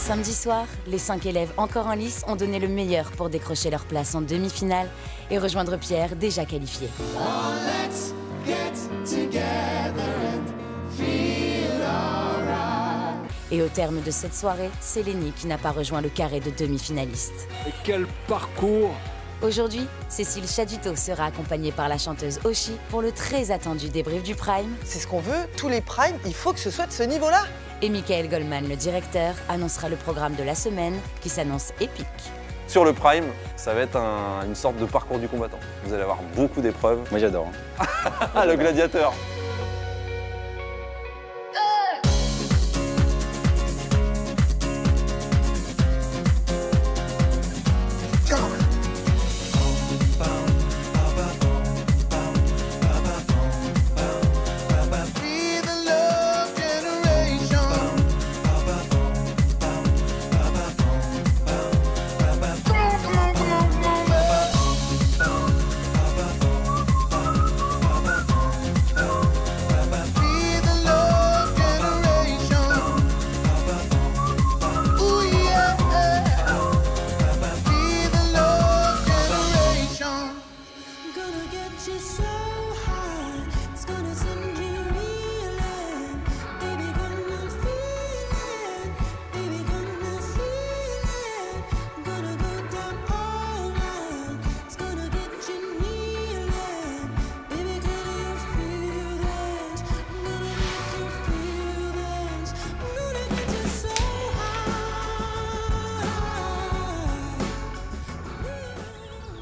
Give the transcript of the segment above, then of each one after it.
Samedi soir, les 5 élèves encore en lice ont donné le meilleur pour décrocher leur place en demi-finale et rejoindre Pierre, déjà qualifié. Et au terme de cette soirée, c'est Lénie qui n'a pas rejoint le carré de demi-finalistes. Et quel parcours! Aujourd'hui, Cécile Chaduto sera accompagnée par la chanteuse Oshi pour le très attendu débrief du Prime. C'est ce qu'on veut, tous les Primes, il faut que ce soit de ce niveau-là. Et Michael Goldman, le directeur, annoncera le programme de la semaine qui s'annonce épique. Sur le Prime, ça va être une sorte de parcours du combattant. Vous allez avoir beaucoup d'épreuves. Moi j'adore. Ah, le gladiateur!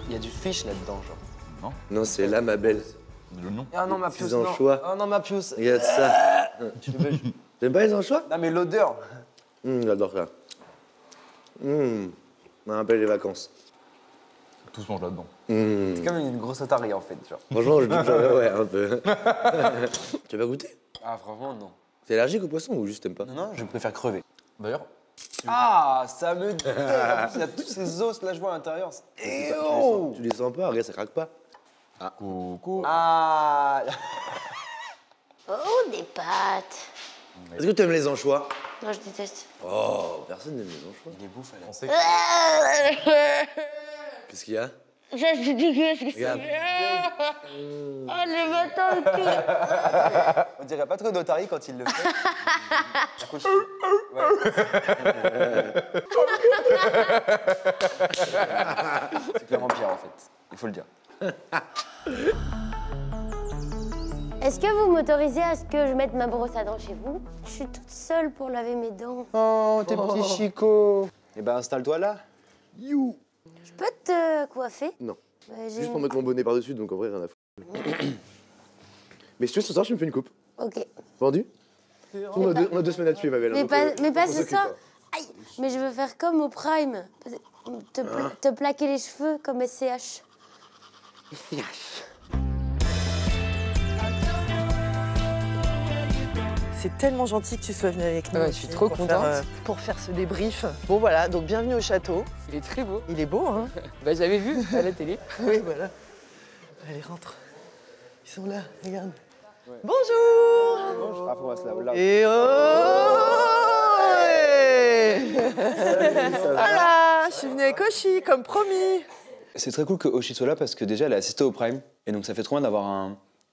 Il y a du fish là-dedans, genre. Non? Non, c'est là, ma belle. Le nom? Ah non, ma piouse, Petits non. anchois. Ah non, ma piouse. Regarde ça. Tu veux... T'aimes pas les anchois? Non, mais l'odeur. J'adore ça. Ça rappelle les vacances. Tout se mange là-dedans. C'est comme une grosse otarie, en fait, genre. Franchement, je dis que ouais, un peu. Tu vas goûter? Ah, franchement, non. T'es allergique au poisson ou juste t'aimes pas? Non, non, je préfère crever. D'ailleurs, Ah, ça me dégoûte. Il y a tous ces os, là, je vois à l'intérieur. Tu les sens pas? Regarde, ça craque pas. coucou. Ah. Oh, des pâtes. Est-ce que t'aimes les anchois? Non, je déteste. Oh, personne n'aime les anchois. Il est bouffe, elle. On sait Qu'est-ce qu'il y a? Ça, c'est dégueulasse. Qu'est-ce que Regarde. c'est? Oh, le matin, On dirait pas trop d'otarie quand il le fait. C'est clairement pire, en fait. Il faut le dire. Est-ce que vous m'autorisez à ce que je mette ma brosse à dents chez vous? Je suis toute seule pour laver mes dents. Oh, tes petits chicots. Eh ben, installe-toi là. You. Je peux te coiffer? Non. J'ai Juste une- pour mettre mon bonnet par-dessus, donc en vrai, rien à foutre. Mais si tu veux, ce soir, tu me fais une coupe. Ok. Vendu? On a 2 semaines à tuer, ma belle. Mais donc, pas on ce s'occupe, soir. hein. Aïe. Mais je veux faire comme au Prime. Te plaquer les cheveux comme SCH. C'est tellement gentil que tu sois venu avec nous. Ouais, je suis trop pour contente. pour faire ce débrief. Bon, voilà, donc bienvenue au château. Il est très beau. Il est beau, hein? Bah, j'avais vu à la télé. Oui, voilà. Allez, rentre. Ils sont là, regarde. Bonjour. Après, on va se la là. Et voilà, je suis venue avec Oshi, comme promis. C'est très cool que Oshi soit là parce que déjà elle a assisté au Prime et donc ça fait trop bien d'avoir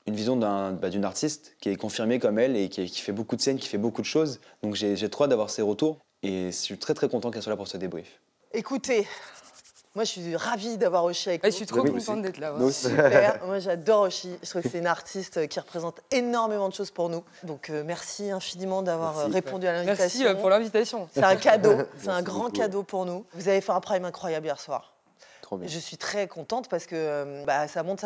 une vision d'une artiste qui est confirmée comme elle et qui fait beaucoup de scènes, qui fait beaucoup de choses. Donc j'ai trop hâte d'avoir ses retours et je suis très content qu'elle soit là pour ce débrief. Écoutez, moi je suis ravie d'avoir Oshi avec Ouais, nous. je suis trop contente d'être là. Ouais. Nous aussi. Super, moi j'adore Oshi. Je trouve que c'est une artiste qui représente énormément de choses pour nous. Donc merci infiniment d'avoir répondu à Merci l'invitation. pour l'invitation. C'est un cadeau, c'est un Merci grand beaucoup. cadeau pour nous. Vous avez fait un Prime incroyable hier soir. Trop bien. Je suis très contente parce que bah, ça monte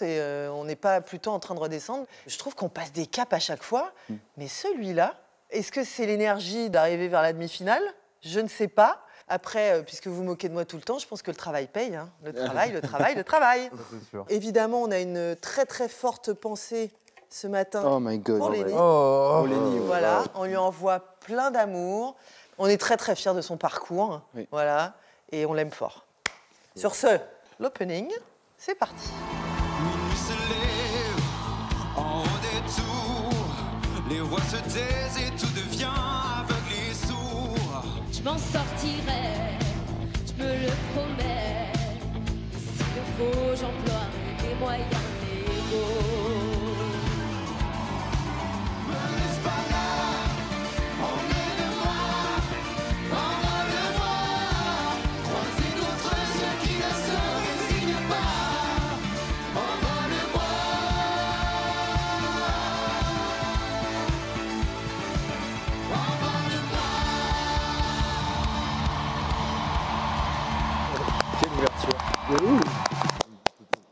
et on n'est pas plutôt en train de redescendre. Je trouve qu'on passe des caps à chaque fois, mais celui-là, est-ce que c'est l'énergie d'arriver vers la demi-finale? Je ne sais pas. Après, puisque vous moquez de moi tout le temps, je pense que le travail paye. Hein. Le travail, le travail, le travail. Évidemment, on a une très forte pensée ce matin Oh my god. pour Lénie. Oh. Voilà, on lui envoie plein d'amour. On est très fiers de son parcours. Oui. Voilà, et on l'aime fort. Sur ce, l'opening, c'est parti. Minuit se lève en haut des tours, les voix se taisent et tout devient aveugle et sourd. Je m'en sortirai, je me le promets. S'il le faut, j'emploierai des moyens légaux.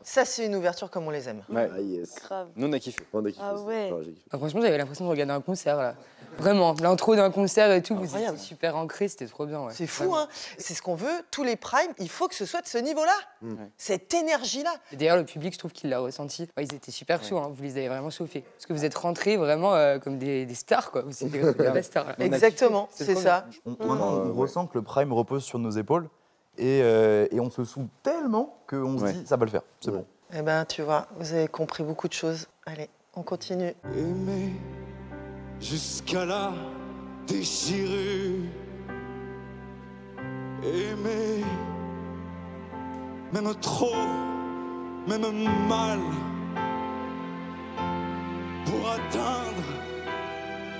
Ça, c'est une ouverture comme on les aime. Ouais. Ah yes. Grave. Nous, on a kiffé. On a kiffé. Ah ouais. J'ai kiffé. Ah, franchement, j'avais l'impression de regarder un concert, là. Vraiment, l'intro d'un concert et tout, vous étiez Incroyable. super ancré, c'était trop bien. Ouais. C'est fou, Vraiment. hein. C'est ce qu'on veut. Tous les primes, il faut que ce soit de ce niveau-là. Cette énergie-là. Et d'ailleurs, le public, je trouve qu'il l'a ressenti. Ouais, ils étaient super chauds, hein. Vous les avez vraiment chauffés. Parce que vous êtes rentrés vraiment comme des stars, quoi. Vous êtes des vraies stars. Là. Exactement, c'est trop ça. On ressent que le prime repose sur nos épaules et on se soude tellement qu'on se dit ça va le faire, c'est bon. Eh ben, tu vois, vous avez compris beaucoup de choses. Allez, on continue. Aimer jusqu'à la déchirure. Aimer, même trop, même mal, pour atteindre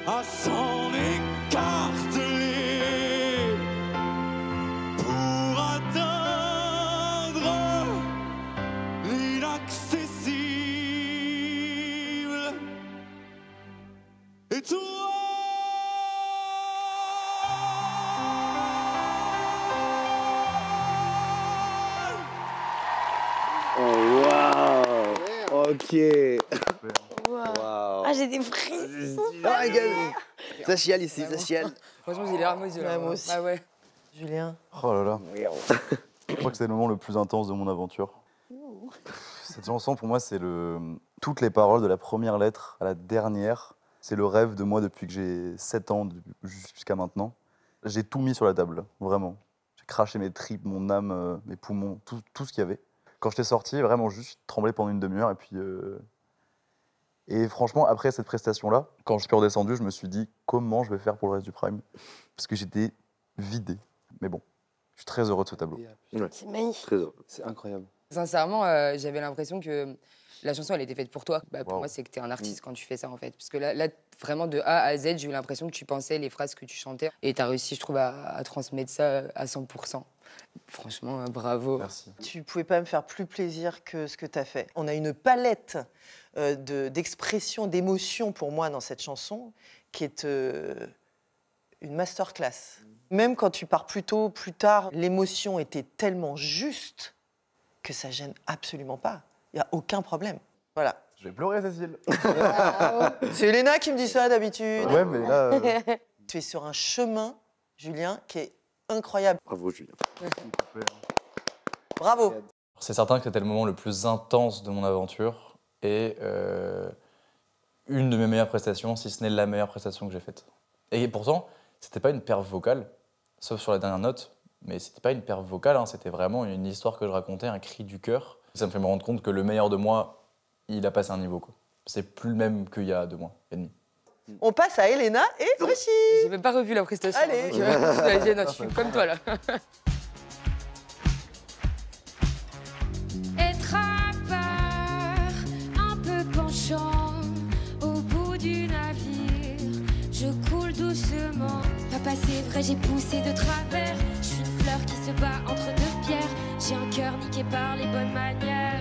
à s'en écarteler, pour atteindre l'inaccessible. Et toi, Oh, waouh. Ok. Wow. Ah, j'ai des frissons. Ah, regarde. Ça chiale ici, ça chiale. Franchement, j'ai les larmes aux yeux. là. Ouais, moi aussi. Ah ouais. Julien. Oh là là. Je crois que c'est le moment le plus intense de mon aventure. Cette chanson, pour moi, c'est toutes les paroles de la première lettre à la dernière. C'est le rêve de moi depuis que j'ai 7 ans jusqu'à maintenant. J'ai tout mis sur la table, vraiment. J'ai craché mes tripes, mon âme, mes poumons, tout ce qu'il y avait. Quand j'étais sorti, vraiment juste tremblé pendant une demi-heure. Et franchement, après cette prestation-là, quand je suis redescendu, je me suis dit comment je vais faire pour le reste du prime. Parce que j'étais vidé. Mais bon, je suis très heureux de ce tableau. Ouais. C'est magnifique. Très heureux. C'est incroyable. Sincèrement, j'avais l'impression que la chanson, elle était faite pour toi. Pour Wow. moi, c'est que tu es un artiste quand tu fais ça, en fait. Parce que là, vraiment, de A à Z, j'ai eu l'impression que tu pensais les phrases que tu chantais. Et tu as réussi, je trouve, à transmettre ça à 100%. Franchement, bravo. Merci. Tu pouvais pas me faire plus plaisir que ce que tu as fait. On a une palette d'expressions, d'émotions pour moi dans cette chanson qui est une masterclass. Même quand tu pars plus tôt, plus tard, l'émotion était tellement juste que ça gêne absolument pas. Il n'y a aucun problème. Voilà. Je vais pleurer, Cécile. C'est Elena qui me dit ça d'habitude. Ouais, mais là... Tu es sur un chemin, Julien, qui est incroyable. Bravo, Julien. Bravo. C'est certain que c'était le moment le plus intense de mon aventure et une de mes meilleures prestations, si ce n'est la meilleure prestation que j'ai faite. Et pourtant, c'était pas une perf vocale, sauf sur la dernière note, mais c'était pas une perf vocale, hein, c'était vraiment une histoire que je racontais, un cri du cœur. Ça me fait me rendre compte que le meilleur de moi, il a passé un niveau, quoi. C'est plus le même qu'il y a 2 mois et demi. On passe à Elena et Fréchy. J'ai même pas revu la prestation. Allez. Donc, je suis comme toi, là. Être à part, un peu penchant, au bout du navire, je coule doucement. Papa, c'est vrai, j'ai poussé de travers. Je suis une fleur qui se bat entre 2 pierres. J'ai un cœur niqué par les bonnes manières.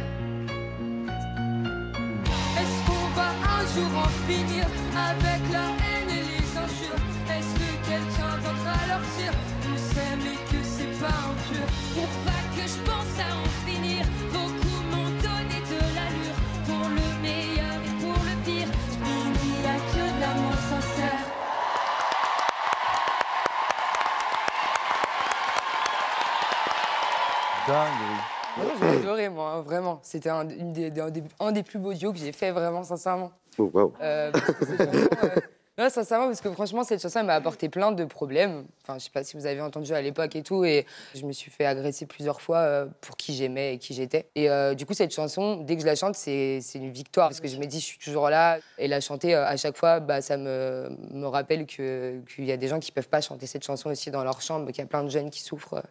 est-ce qu'on va un jour en finir avec la haine et les injures? Est-ce que quelqu'un tentera leur dire on s'aime et que c'est pas un pur? Pour pas que je pense à en finir, beaucoup m'ont donné de l'allure. Pour le meilleur et pour le pire, il n'y a que de l'amour sincère. Dingue. J'ai adoré, moi, hein, vraiment. C'était un des plus beaux duos que j'ai fait, vraiment, sincèrement. Oh, wow. Parce que cette chanson, Non, sincèrement, parce que franchement, cette chanson, elle m'a apporté plein de problèmes. Enfin, je sais pas si vous avez entendu à l'époque et tout, et je me suis fait agresser plusieurs fois pour qui j'aimais et qui j'étais. Et du coup, cette chanson, dès que je la chante, c'est une victoire, parce que je me dis, je suis toujours là. Et la chanter à chaque fois, bah, ça me rappelle qu'il y a des gens qui peuvent pas chanter cette chanson aussi dans leur chambre, qu'il y a plein de jeunes qui souffrent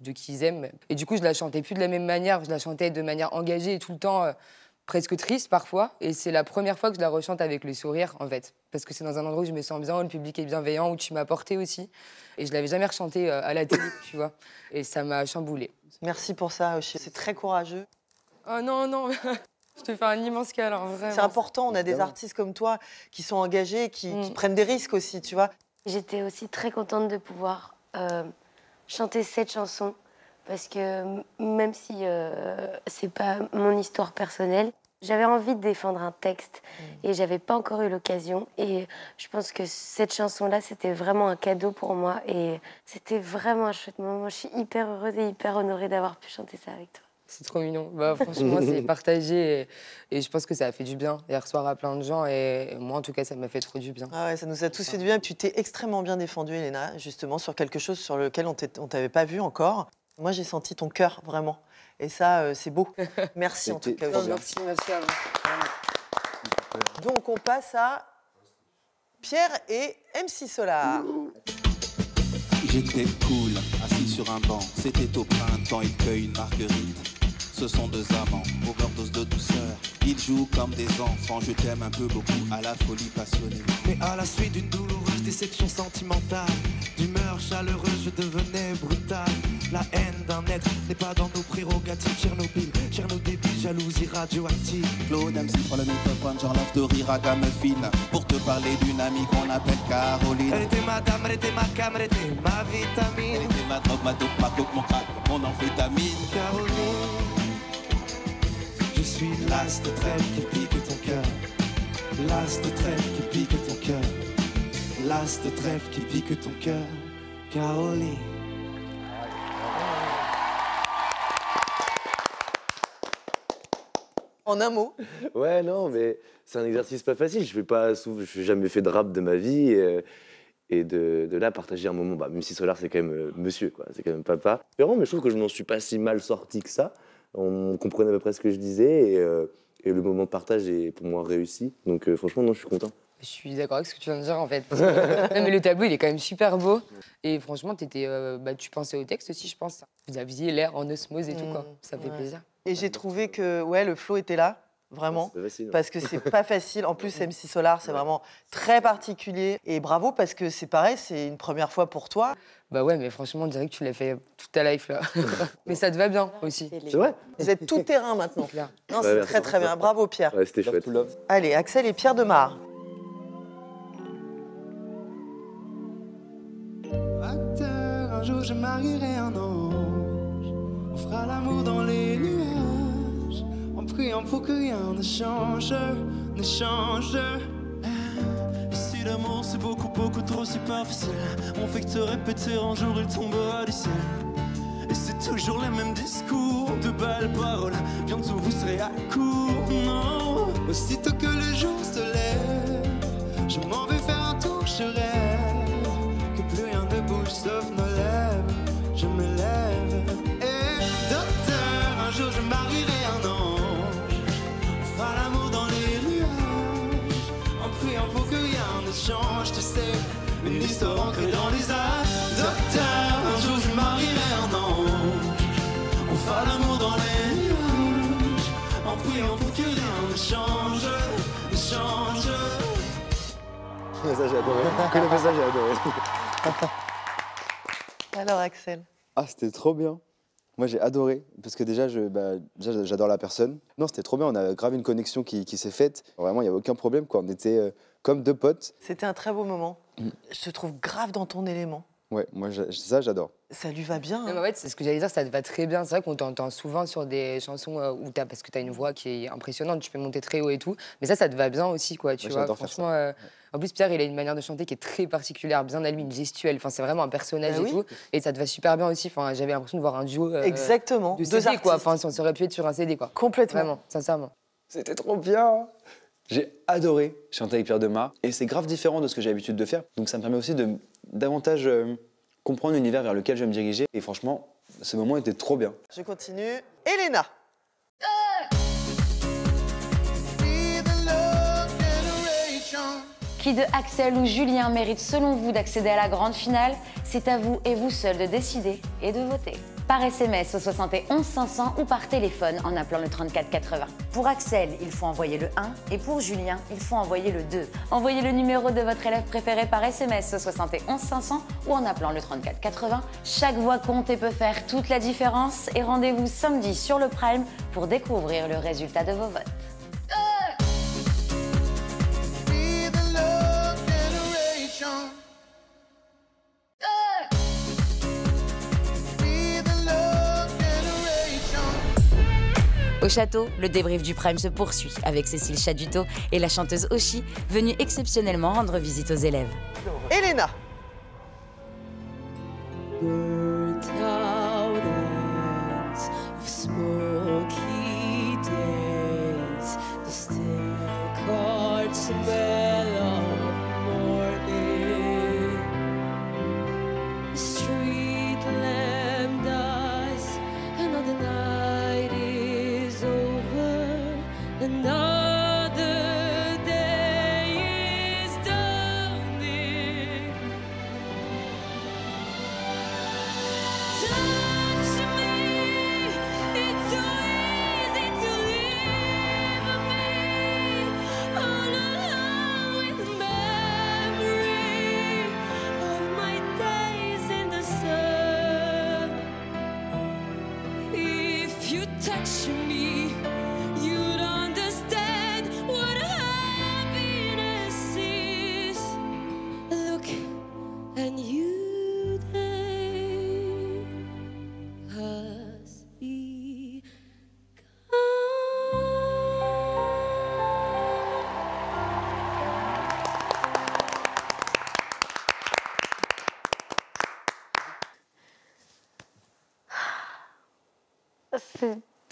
de qui ils aiment. Et du coup, je la chantais plus de la même manière, je la chantais de manière engagée et tout le temps... presque triste parfois, et c'est la première fois que je la rechante avec le sourire, en fait. Parce que c'est dans un endroit où je me sens bien, où le public est bienveillant, où tu m'as porté aussi. Et je l'avais jamais rechantée à la télé, tu vois. Et ça m'a chamboulée. Merci pour ça, Oshi. C'est très courageux. Oh non, non, je te fais un immense câlin, vraiment. C'est important, on a des artistes comme toi qui sont engagés, qui prennent des risques aussi, tu vois. J'étais aussi très contente de pouvoir chanter cette chanson. Parce que même si c'est pas mon histoire personnelle, j'avais envie de défendre un texte et j'avais pas encore eu l'occasion. Et je pense que cette chanson-là, c'était vraiment un cadeau pour moi et c'était vraiment un chouette moment. Je suis hyper heureuse et hyper honorée d'avoir pu chanter ça avec toi. C'est trop mignon. Bah, franchement, c'est partagé et je pense que ça a fait du bien hier soir à plein de gens et moi, en tout cas, ça m'a fait trop du bien. Ah ouais, ça nous a tous fait du bien. Tu t'es extrêmement bien défendue, Elena, justement, sur quelque chose sur lequel on t'avait pas vu encore. Moi, j'ai senti ton cœur, vraiment. Et ça, c'est beau. Merci en tout cas. Merci à vous. Donc, on passe à Pierre et MC Solar. J'étais cool, assis sur un banc. C'était au printemps, il cueille une marguerite. Ce sont deux amants, overdose de douceur. Ils jouent comme des enfants, je t'aime un peu beaucoup, à la folie passionnée. Mais à la suite d'une douloureuse déception sentimentale, d'humeur chaleureuse, je devenais brutal. La haine d'un être n'est pas dans nos prérogatives. Tchernobyl, débile, jalousie radioactive. Claude MC prend le microphone, j'enlève de rire à gamme fine pour te parler d'une amie qu'on appelle Caroline. Elle était madame, elle était ma cam, elle était ma vitamine. Elle était ma drogue, ma dope, ma coke, mon crack, mon amphétamine. Caroline, je suis l'as de trêve qui pique ton cœur. L'as de trêve qui pique ton cœur. L'as de trêve qui pique ton cœur. Caroline. En un mot. Ouais, non, mais c'est un exercice pas facile. Je n'ai jamais fait de rap de ma vie. Et de là, partager un moment, même si Solar, c'est quand même monsieur, quoi. C'est quand même papa. Mais je trouve que je m'en suis pas si mal sorti que ça. On comprenait à peu près ce que je disais. Et le moment de partage est pour moi réussi. Donc franchement, non, je suis content. Je suis d'accord avec ce que tu viens de dire, en fait. Parce que... mais le tableau, il est quand même super beau. Et franchement, tu pensais au texte aussi, je pense. Vous aviez l'air en osmose et tout, quoi. Ça fait plaisir. Et j'ai trouvé que le flow était là, vraiment. C'est facile, parce que c'est pas facile. En plus, MC Solar, c'est vraiment très particulier. Et bravo, parce que c'est pareil, c'est une première fois pour toi. Bah ouais, mais franchement, on dirait que tu l'as fait toute ta life, là. Mais ça te va bien, aussi. C'est vrai. Vous êtes tout terrain, maintenant. Non, c'est très, très bien. Bravo, Pierre. Ouais, c'était chouette. Allez, Axel et Pierre Demar. Acteur, un jour je marierai un ange. On fera l'amour dans les nuages, en priant pour que rien ne change, ne change. Et si l'amour c'est beaucoup, beaucoup trop superficiel, on fait que te répéter un jour il tombera du ciel. Et c'est toujours les mêmes discours, de belles paroles, bientôt vous serez à court, non. Aussitôt que le jour se lève, je m'en vais faire un tour, je rêve que plus rien ne bouge sauf nos lèvres. Je me lève. Et docteur, un jour je marierai un ange. On fera l'amour dans les nuages, en priant pour que rien ne change, tu sais, une histoire ancrée dans les âges. Docteur, un jour je marierai un ange. On fera l'amour dans les nuages, en priant pour que rien ne change, ne change. Ça, j'ai adoré. Que le message, j'ai adoré. Alors, Axel. Ah, c'était trop bien. Moi, j'ai adoré, parce que déjà, j'adore la personne. Non, c'était trop bien, on a grave une connexion qui s'est faite. Vraiment, il n'y a aucun problème, quoi. On était comme deux potes. C'était un très beau moment. Je te trouve grave dans ton élément. Ouais, moi, ça, j'adore. Ça lui va bien. Mais en fait, c'est ce que j'allais dire, ça te va très bien. C'est vrai qu'on t'entend souvent sur des chansons parce que t'as une voix qui est impressionnante, tu peux monter très haut et tout. Mais ça te va bien aussi, quoi, tu vois. Franchement, en plus, Pierre, il a une manière de chanter qui est très particulière, bien à lui, une gestuelle. Enfin, c'est vraiment un personnage et tout. Et ça te va super bien aussi. Enfin, j'avais l'impression de voir un duo. Exactement. De CD, quoi. Enfin, ça aurait pu être sur un CD, quoi. Complètement. Vraiment, sincèrement. C'était trop bien. J'ai adoré chanter avec Pierre Demar et c'est grave différent de ce que j'ai l'habitude de faire. Donc ça me permet aussi de davantage comprendre l'univers vers lequel je vais me diriger. Et franchement, ce moment était trop bien. Je continue. Elena. Qui de Axel ou Julien mérite selon vous d'accéder à la grande finale? C'est à vous et vous seul de décider et de voter. Par SMS au 71 500 ou par téléphone en appelant le 34 80. Pour Axel, il faut envoyer le 1 et pour Julien, il faut envoyer le 2. Envoyez le numéro de votre élève préféré par SMS au 71 500 ou en appelant le 34 80. Chaque voix compte et peut faire toute la différence. Et rendez-vous samedi sur le Prime pour découvrir le résultat de vos votes. Au château, le débrief du Prime se poursuit avec Cécile Chaduto et la chanteuse Oshi, venue exceptionnellement rendre visite aux élèves. Elena.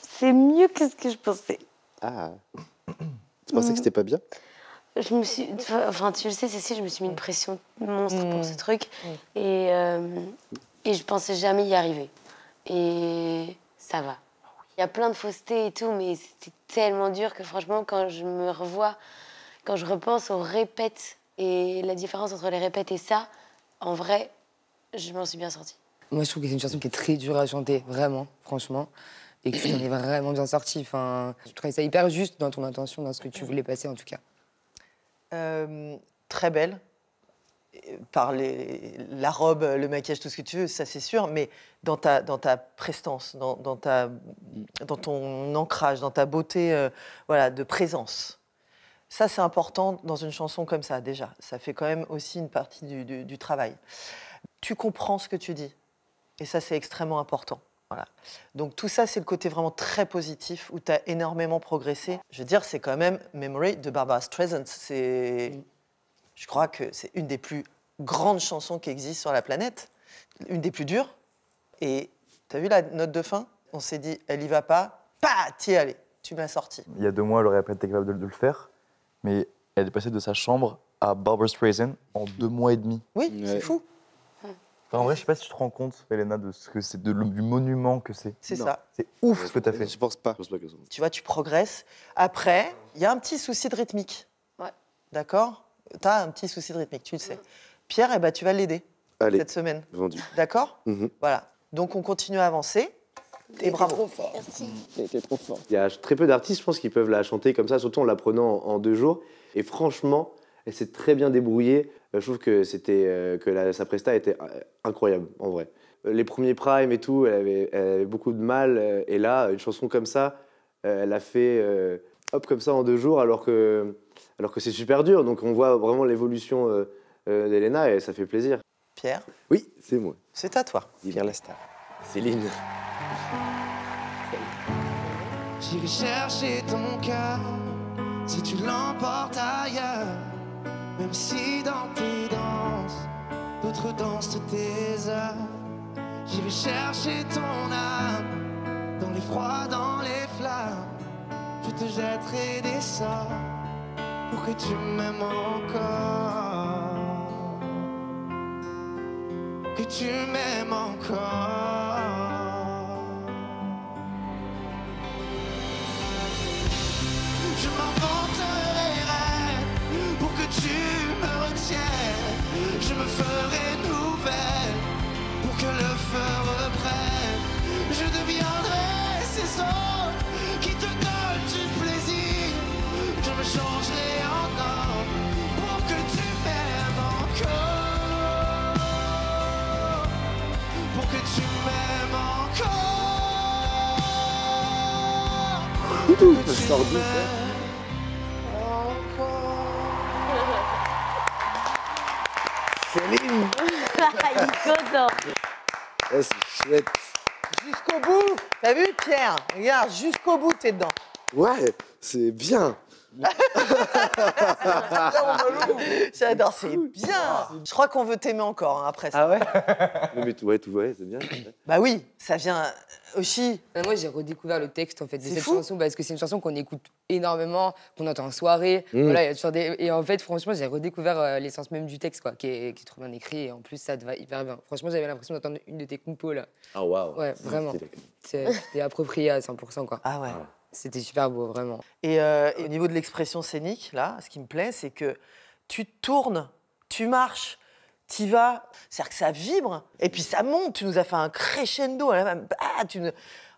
C'est mieux que ce que je pensais. Ah. Tu pensais que c'était pas bien? Je me suis... Enfin, tu le sais, Cécile, je me suis mis une pression monstre pour ce truc. Et je pensais jamais y arriver. Et ça va. Il y a plein de faussetés et tout, mais c'était tellement dur que franchement, quand je me revois, quand je repense aux répètes et la différence entre les répètes et ça, en vrai, je m'en suis bien sortie. Moi, je trouve que c'est une chanson qui est très dure à chanter, vraiment, franchement. Et que tu en es vraiment bien sorti. Enfin, je trouvais ça hyper juste dans ton intention, dans ce que tu voulais passer, en tout cas. Très belle. Par la robe, le maquillage, tout ce que tu veux, ça c'est sûr, mais dans ta prestance, dans ton ancrage, dans ta beauté voilà, de présence. Ça, c'est important dans une chanson comme ça, déjà. Ça fait quand même aussi une partie du travail. Tu comprends ce que tu dis. Et ça, c'est extrêmement important. Voilà. Donc tout ça, c'est le côté vraiment très positif, où tu as énormément progressé. Je veux dire, c'est quand même Memory de Barbara Streisand. Je crois que c'est une des plus grandes chansons qui existent sur la planète, une des plus dures. Et tu as vu la note de fin? On s'est dit, elle y va pas, t'y es allé, tu m'as sorti. Il y a 2 mois, elle aurait pas été capable de le faire, mais elle est passée de sa chambre à Barbara Streisand en 2 mois et demi. Oui, c'est fou. Enfin, en vrai, je sais pas si tu te rends compte, Elena, de ce que c'est, du monument que c'est. C'est ça. C'est ouf ce que tu as fait. Je pense pas. Tu vois, tu progresses. Après, il y a un petit souci de rythmique. Ouais. D'accord? Tu as un petit souci de rythmique, tu le sais. Pierre, eh ben, tu vas l'aider cette semaine. Vendu. D'accord? Voilà. Donc, on continue à avancer. Et bravo. Trop fort. Merci. T'es trop fort. Il y a très peu d'artistes, je pense, qui peuvent la chanter comme ça, surtout en l'apprenant en 2 jours. Et franchement, elle s'est très bien débrouillée. Je trouve que sa presta était incroyable, en vrai. Les premiers primes et tout, elle avait beaucoup de mal. Et là, une chanson comme ça, elle a fait hop comme ça en 2 jours, alors que c'est super dur. Donc on voit vraiment l'évolution d'Elena et ça fait plaisir. Pierre? Oui, c'est moi. C'est à toi. Pierre la star. Céline. J'irai chercher ton cœur si tu l'emportes ailleurs. Même si dans tes danses, d'autres dansent tes heures. J'irai chercher ton âme, dans les froids, dans les flammes. Je te jetterai des sorts pour que tu m'aimes encore. Que tu m'aimes encore. Je m'inventerai rêve pour que tu me retiennes. Je me ferai nouvelle pour que le feu reprenne. Je deviendrai ces autres qui te donnent du plaisir. Je me changerai en homme pour que tu m'aimes encore. Pour que tu m'aimes encore. Pour que tu m'aimes. Céline. Il est content. Ouais, c'est chouette. Jusqu'au bout. T'as vu, Pierre? Regarde, jusqu'au bout, t'es dedans. Ouais, c'est bien. J'adore, c'est bien. Je crois qu'on veut t'aimer encore hein, après ça. Ah ouais? Mais tout, ouais, c'est bien. Bah oui, ça vient. Oshi. Moi, j'ai redécouvert le texte en fait de C'est cette fou. chanson parce que c'est une chanson qu'on écoute énormément, qu'on entend en soirée. Mmh. Voilà, il y a toujours des... Et en fait, franchement, j'ai redécouvert l'essence même du texte, quoi, qui est trop bien écrit et en plus, ça te va hyper bien. Franchement, j'avais l'impression d'entendre une de tes compos là. Ah waouh. Ouais, vraiment. C'était approprié à 100%, quoi. Ah ouais. C'était super beau, vraiment. Et au niveau de l'expression scénique, là, ce qui me plaît, c'est que tu tournes, tu marches, tu vas. C'est-à-dire que ça vibre et puis ça monte. Tu nous as fait un crescendo. Là,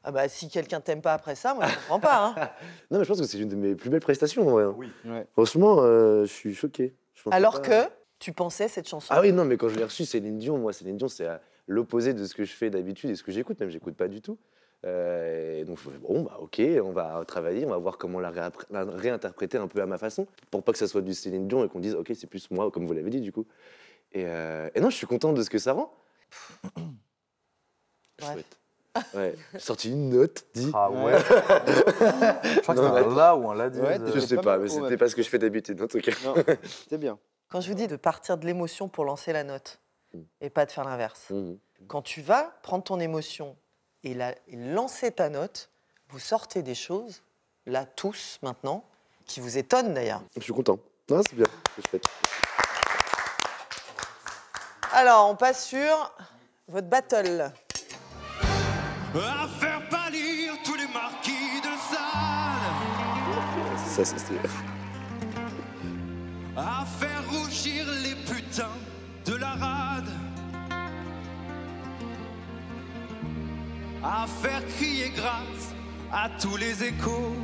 ah bah, si quelqu'un t'aime pas après ça, moi, je comprends pas. Hein. Non, mais je pense que c'est une de mes plus belles prestations. En vrai, hein. Oui. Ouais. Franchement, je suis choqué. Je pensais Alors pas- que tu pensais cette chanson. Ah oui, non, mais quand je l'ai reçue, Céline Dion, moi, Céline Dion, c'est l'opposé de ce que je fais d'habitude et ce que j'écoute, même j'écoute pas du tout. Et donc, bon, bah ok, on va travailler, on va voir comment la réinterpréter un peu à ma façon, pour pas que ça soit du Céline Dion et qu'on dise, ok, c'est plus moi, comme vous l'avez dit, du coup. Et non, je suis content de ce que ça rend. Chouette. Ouais, j'ai sorti une note, dit. Ah ouais. Je crois que c'était un la ou un la dièse. Ouais, Je sais pas, mais c'était pas ce que je fais d'habitude, en tout cas. Non, c'est bien. Quand je vous dis de partir de l'émotion pour lancer la note et pas de faire l'inverse. Mhm. Quand tu vas prendre ton émotion et lancer ta note, vous sortez des choses, là tous maintenant, qui vous étonnent d'ailleurs. Je suis content. Non, c'est bien, c'est chouette. Alors, on passe sur votre battle. À faire pâlir tous les marquis de Sade. Ça, c'est stylé. À faire rougir les putains de la rade. À faire crier grâce à tous les échos.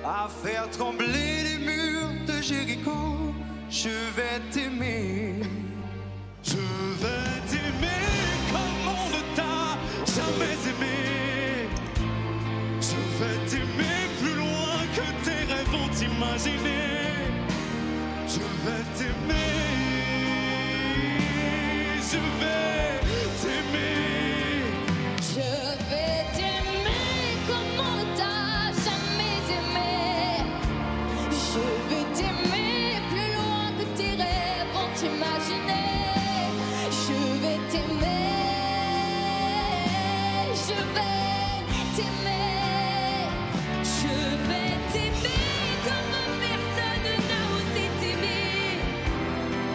À faire trembler les murs de Jéricho. Je vais t'aimer. Je vais t'aimer comme on ne t'a jamais aimé. Je vais t'aimer plus loin que tes rêves ont imaginé. Je vais t'aimer. Je vais t'aimer. Je vais t'aimer comme on t'a jamais aimé. Je vais t'aimer plus loin que tes rêves ont imaginé. Je vais t'aimer. Je vais t'aimer. Je vais t'aimer comme personne n'a osé t'aimer.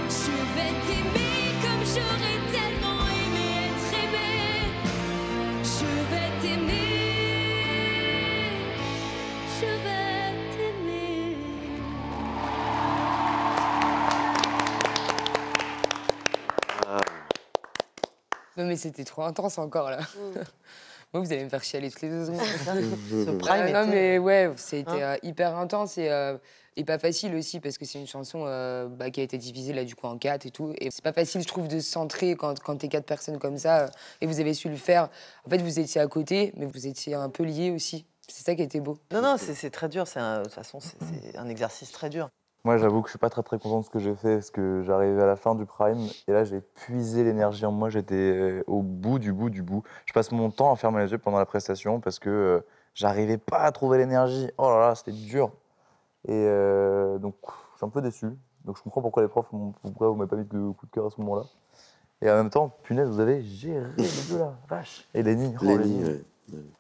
Je vais t'aimer comme j'aurais tellement aimé être aimé. Je vais t'aimer. Je vais t'aimer. Non, mais c'était trop intense encore, là. Moi, vous allez me faire chialer toutes les 2 secondes. Ce prime Non, était- mais ouais, c'était Hein hyper intense et pas facile aussi parce que c'est une chanson qui a été divisée là du coup en 4 et tout. Et c'est pas facile, je trouve, de se centrer quand t'es 4 personnes comme ça et vous avez su le faire. En fait, vous étiez à côté, mais vous étiez un peu liés aussi. C'est ça qui était beau. Non, c'est très dur. De toute façon, c'est un exercice très dur. Moi, j'avoue que je suis pas très content de ce que j'ai fait, parce que j'arrivais à la fin du prime, et là, j'ai puisé l'énergie en moi, j'étais au bout du bout du bout. Je passe mon temps à fermer les yeux pendant la prestation, parce que j'arrivais pas à trouver l'énergie. Oh là là, c'était dur. Et donc, je suis un peu déçu. Donc, je comprends pourquoi les profs, pourquoi vous m'avez pas mis de coup de cœur à ce moment-là. Et en même temps, punaise, vous avez géré les deux là, vache. Et Lenny, Lenny, ouais.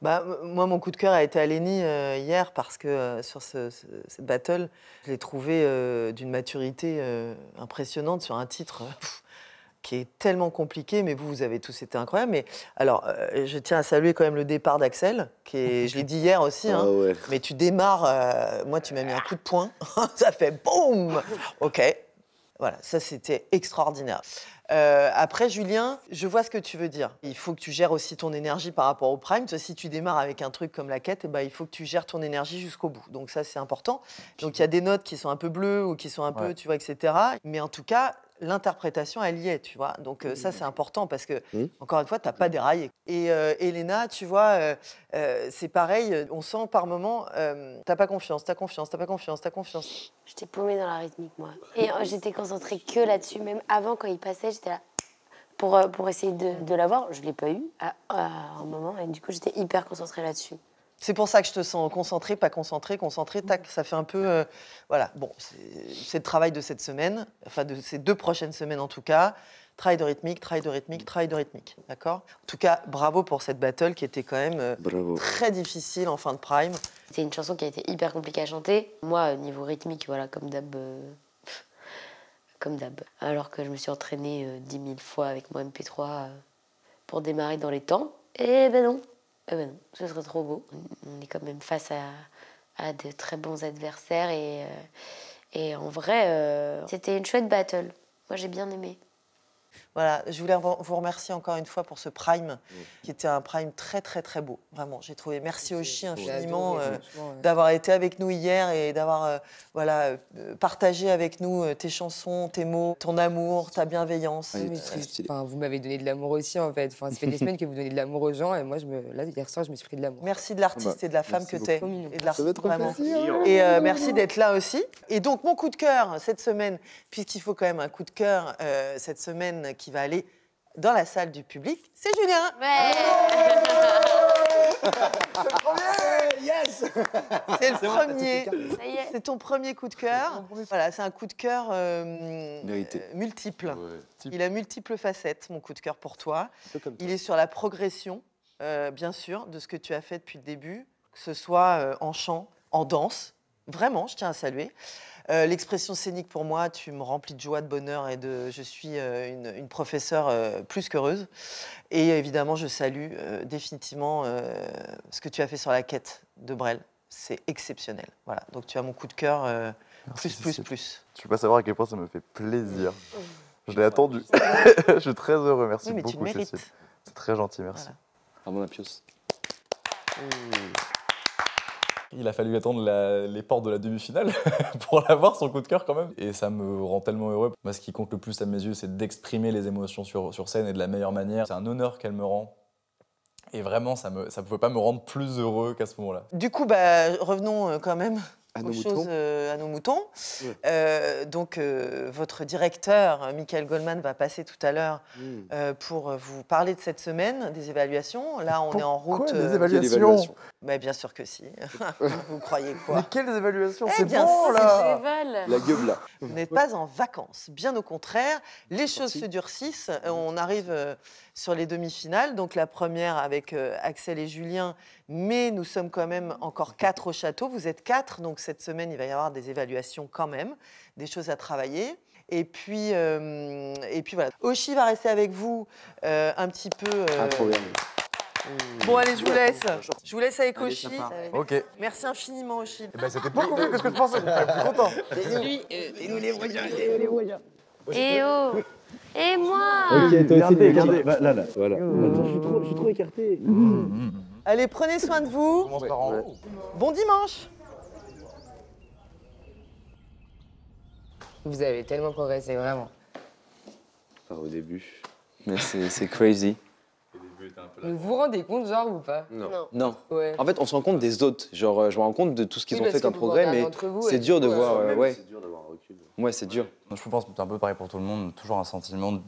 Bah, moi, mon coup de cœur a été à Léni hier parce que sur cette battle, je l'ai trouvé d'une maturité impressionnante sur un titre qui est tellement compliqué, mais vous avez tous été incroyables. Mais alors, je tiens à saluer quand même le départ d'Axel, je l'ai dit hier aussi, hein, mais tu démarres, moi tu m'as mis un coup de poing, ça fait boum. Ok, voilà, ça c'était extraordinaire. Après, Julien, je vois ce que tu veux dire. Il faut que tu gères aussi ton énergie par rapport au prime. Si tu démarres avec un truc comme la quête, eh ben, il faut que tu gères ton énergie jusqu'au bout. Donc ça, c'est important. Donc il y a des notes qui sont un peu bleues ou qui sont un peu, tu vois, etc. Mais en tout cas, l'interprétation, elle y est, tu vois. Donc ça, c'est important parce que, encore une fois, tu n'as pas déraillé. Et Elena, tu vois, c'est pareil. On sent par moment, t'as pas confiance, t'as confiance, t'as pas confiance, t'as confiance. J'étais paumée dans la rythmique, moi. Et j'étais concentrée que là-dessus. Même avant, quand il passait, j'étais là pour essayer de l'avoir. Je ne l'ai pas eu à un moment. Et du coup, j'étais hyper concentrée là-dessus. C'est pour ça que je te sens concentrée, pas concentrée, tac, ça fait un peu... voilà, bon, c'est le travail de cette semaine, enfin de ces 2 prochaines semaines en tout cas. Travail de rythmique, travail de rythmique, travail de rythmique, d'accord? En tout cas, bravo pour cette battle qui était quand même très difficile en fin de prime. C'est une chanson qui a été hyper compliquée à chanter. Moi, niveau rythmique, voilà, comme d'hab. Comme d'hab. Alors que je me suis entraînée 10 000 fois avec mon MP3 pour démarrer dans les temps. Eh ben non. Eh ben non, ce serait trop beau. On est quand même face à de très bons adversaires et en vrai, c'était une chouette battle. Moi, j'ai bien aimé. Voilà, je voulais vous remercier encore une fois pour ce prime, qui était un prime très très très beau. Vraiment, j'ai trouvé. Merci Oshi infiniment d'avoir été avec nous hier et d'avoir voilà, partagé avec nous tes chansons, tes mots, ton amour, ta bienveillance. Enfin, vous m'avez donné de l'amour aussi en fait. Enfin, ça fait des semaines que vous donnez de l'amour aux gens et moi, là, hier soir, je me suis pris de l'amour. Merci de l'artiste et de la femme que t'es. Et de l'artiste vraiment. plaisir. Et merci d'être là aussi. Et donc, mon coup de cœur cette semaine, puisqu'il faut quand même un coup de cœur cette semaine qui va aller dans la salle du public, c'est Julien. C'est le premier. Yes. C'est le premier. Ça y est. C'est ton premier coup de cœur. Voilà, c'est un coup de cœur multiple. Il a multiples facettes, mon coup de cœur pour toi. Il est sur la progression, bien sûr, de ce que tu as fait depuis le début, que ce soit en chant, en danse. Vraiment, je tiens à saluer. L'expression scénique, pour moi, tu me remplis de joie, de bonheur et je suis une professeure plus qu'heureuse. Et évidemment, je salue définitivement ce que tu as fait sur la quête de Brel. C'est exceptionnel. Voilà, donc tu as mon coup de cœur plus. Tu peux savoir à quel point ça me fait plaisir. Je l'ai attendu. Je suis très heureux, merci mais tu beaucoup, le mérites. Cécile. C'est très gentil, merci. Bravo, Napios. Il a fallu attendre les portes de la demi-finale pour l'avoir, son coup de cœur quand même. Et ça me rend tellement heureux. Moi, ce qui compte le plus à mes yeux, c'est d'exprimer les émotions sur scène et de la meilleure manière. C'est un honneur qu'elle me rend. Et vraiment, ça ne pouvait pas me rendre plus heureux qu'à ce moment-là. Du coup, revenons quand même à nos moutons. Donc, votre directeur, Michael Goldman, va passer tout à l'heure pour vous parler de cette semaine, des évaluations. Là, on est en route. Des évaluations Mais bien sûr que si. Vous croyez quoi? Mais quelles évaluations? Eh C'est bien, bon, là. La gueule, là. Vous n'êtes pas en vacances. Bien au contraire, les choses se durcissent. On arrive sur les demi-finales. Donc, la première avec Axel et Julien. Mais nous sommes quand même encore 4 au château. Vous êtes 4, donc cette semaine, il va y avoir des évaluations quand même, des choses à travailler. Et puis voilà. Oshi va rester avec vous un petit peu. Trop bien. Bon, allez, je vous laisse. Je vous laisse avec Oshi. Ok. Merci infiniment, Oshi. Eh ben, c'était beaucoup mieux que ce que je pensais. Je suis content. Et nous les voyons. Et oh. Et moi. Ok, toi aussi, regardez. Là. Voilà. Attends, je suis trop écarté. Allez, prenez soin de vous. On commence par en haut. Bon dimanche. Vous avez tellement progressé, vraiment. Pas au début. Mais c'est crazy. Mais vous vous rendez compte, genre, ou pas? Non. Ouais. En fait, on se rend compte des autres. Genre, je me rends compte de tout ce qu'ils Oui, ont parce fait comme que vous progrès, regardez mais entre vous c'est et dur de tout, voir. Ouais. C'est dur d'avoir un recul. Ouais, c'est dur. Je pense que c'est un peu pareil pour tout le monde, toujours un sentiment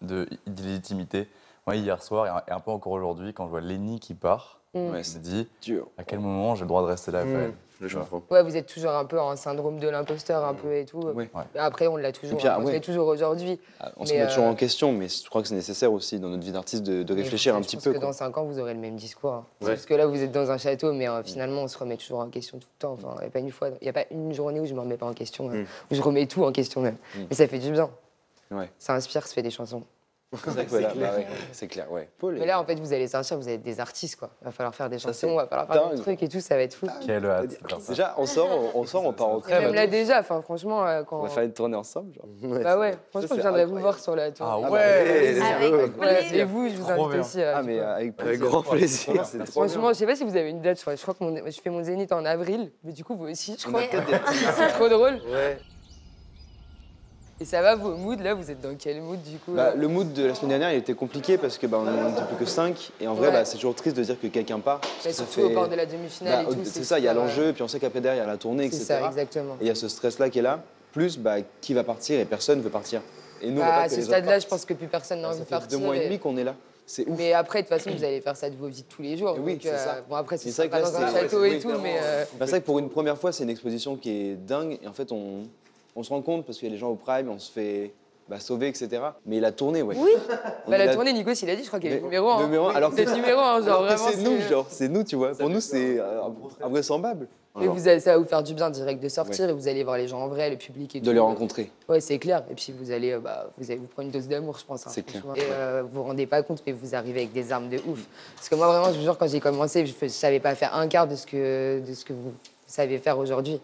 d'illégitimité. Moi, hier soir, et un peu encore aujourd'hui, quand je vois Léni qui part, Ouais, je me dis dur. à quel moment j'ai le droit de rester là après elle. je comprends. Ouais, vous êtes toujours un peu en syndrome de l'imposteur, un peu et tout. Ouais. Après, on l'a toujours, Et puis, on l'est toujours aujourd'hui. On se met toujours en question, mais je crois que c'est nécessaire aussi dans notre vie d'artiste de réfléchir un petit peu. Je pense que dans 5 ans, vous aurez le même discours. Hein. Ouais. Parce que là, vous êtes dans un château, mais finalement, on se remet toujours en question tout le temps. Enfin, il n'y a pas une journée où je ne me remets pas en question, où je remets tout en question même. Mais ça fait du bien. Ouais. Ça inspire, ça fait des chansons. C'est clair, ouais. Mais là, en fait, vous allez sortir, vous êtes des artistes, quoi. Il va falloir faire des chansons, il va falloir faire des trucs et tout, ça va être fou. Quelle hâte. Déjà, on sort, on part en Et trêve. même là, déjà, enfin, franchement, quand... On va faire une tournée ensemble, genre. Bah ouais, franchement, je viendrai vous voir sur la tour. Ah ouais. Et vous, je vous invite aussi. Ah, mais avec grand plaisir. Franchement, je sais pas si vous avez une date, je crois que je fais mon zénith en avril, mais du coup, vous aussi, je crois. C'est trop drôle. Ouais. Et ça va, vos moods, là, vous êtes dans quel mood, du coup Le mood de la semaine dernière, il était compliqué parce que on n'était plus que 5. Et en vrai, c'est toujours triste de dire que quelqu'un part. Mais surtout au bord de la demi-finale et tout. C'est ça, il y a l'enjeu, puis on sait qu'après derrière, il y a la tournée, etc. C'est ça, exactement. Et il y a ce stress-là qui est là. Plus, qui va partir et personne ne veut partir. Et nous, à ce stade-là, je pense que plus personne n'a envie de partir. Ça fait 2 mois et demi qu'on est là. C'est ouf. Mais après, de toute façon, vous allez faire ça de vos vies de tous les jours. Oui, donc, c'est ça. Bon, après, c'est vrai pas dans un château et tout, mais... C'est vrai que pour une première fois, c'est une exposition qui est dingue. Et en fait, on se rend compte, parce qu'il y a les gens au Prime, on se fait sauver, etc. Mais la tournée, ouais. Oui. La tournée, Nikos, il a dit, je crois qu'il y a le numéro 1. Numéro 1, alors c'est le numéro 1, genre vraiment. C'est nous, genre, c'est nous, tu vois. Pour nous, c'est invraisemblable. Mais ça va vous faire du bien direct de sortir et vous allez voir les gens en vrai, le public et tout. De les rencontrer. Ouais, c'est clair. Et puis vous allez vous prendre une dose d'amour, je pense. Hein, c'est clair. Et vous vous rendez pas compte, mais vous arrivez avec des armes de ouf. Parce que moi, vraiment, je vous jure, quand j'ai commencé, je savais pas faire un quart de ce que vous savez faire aujourd'hui.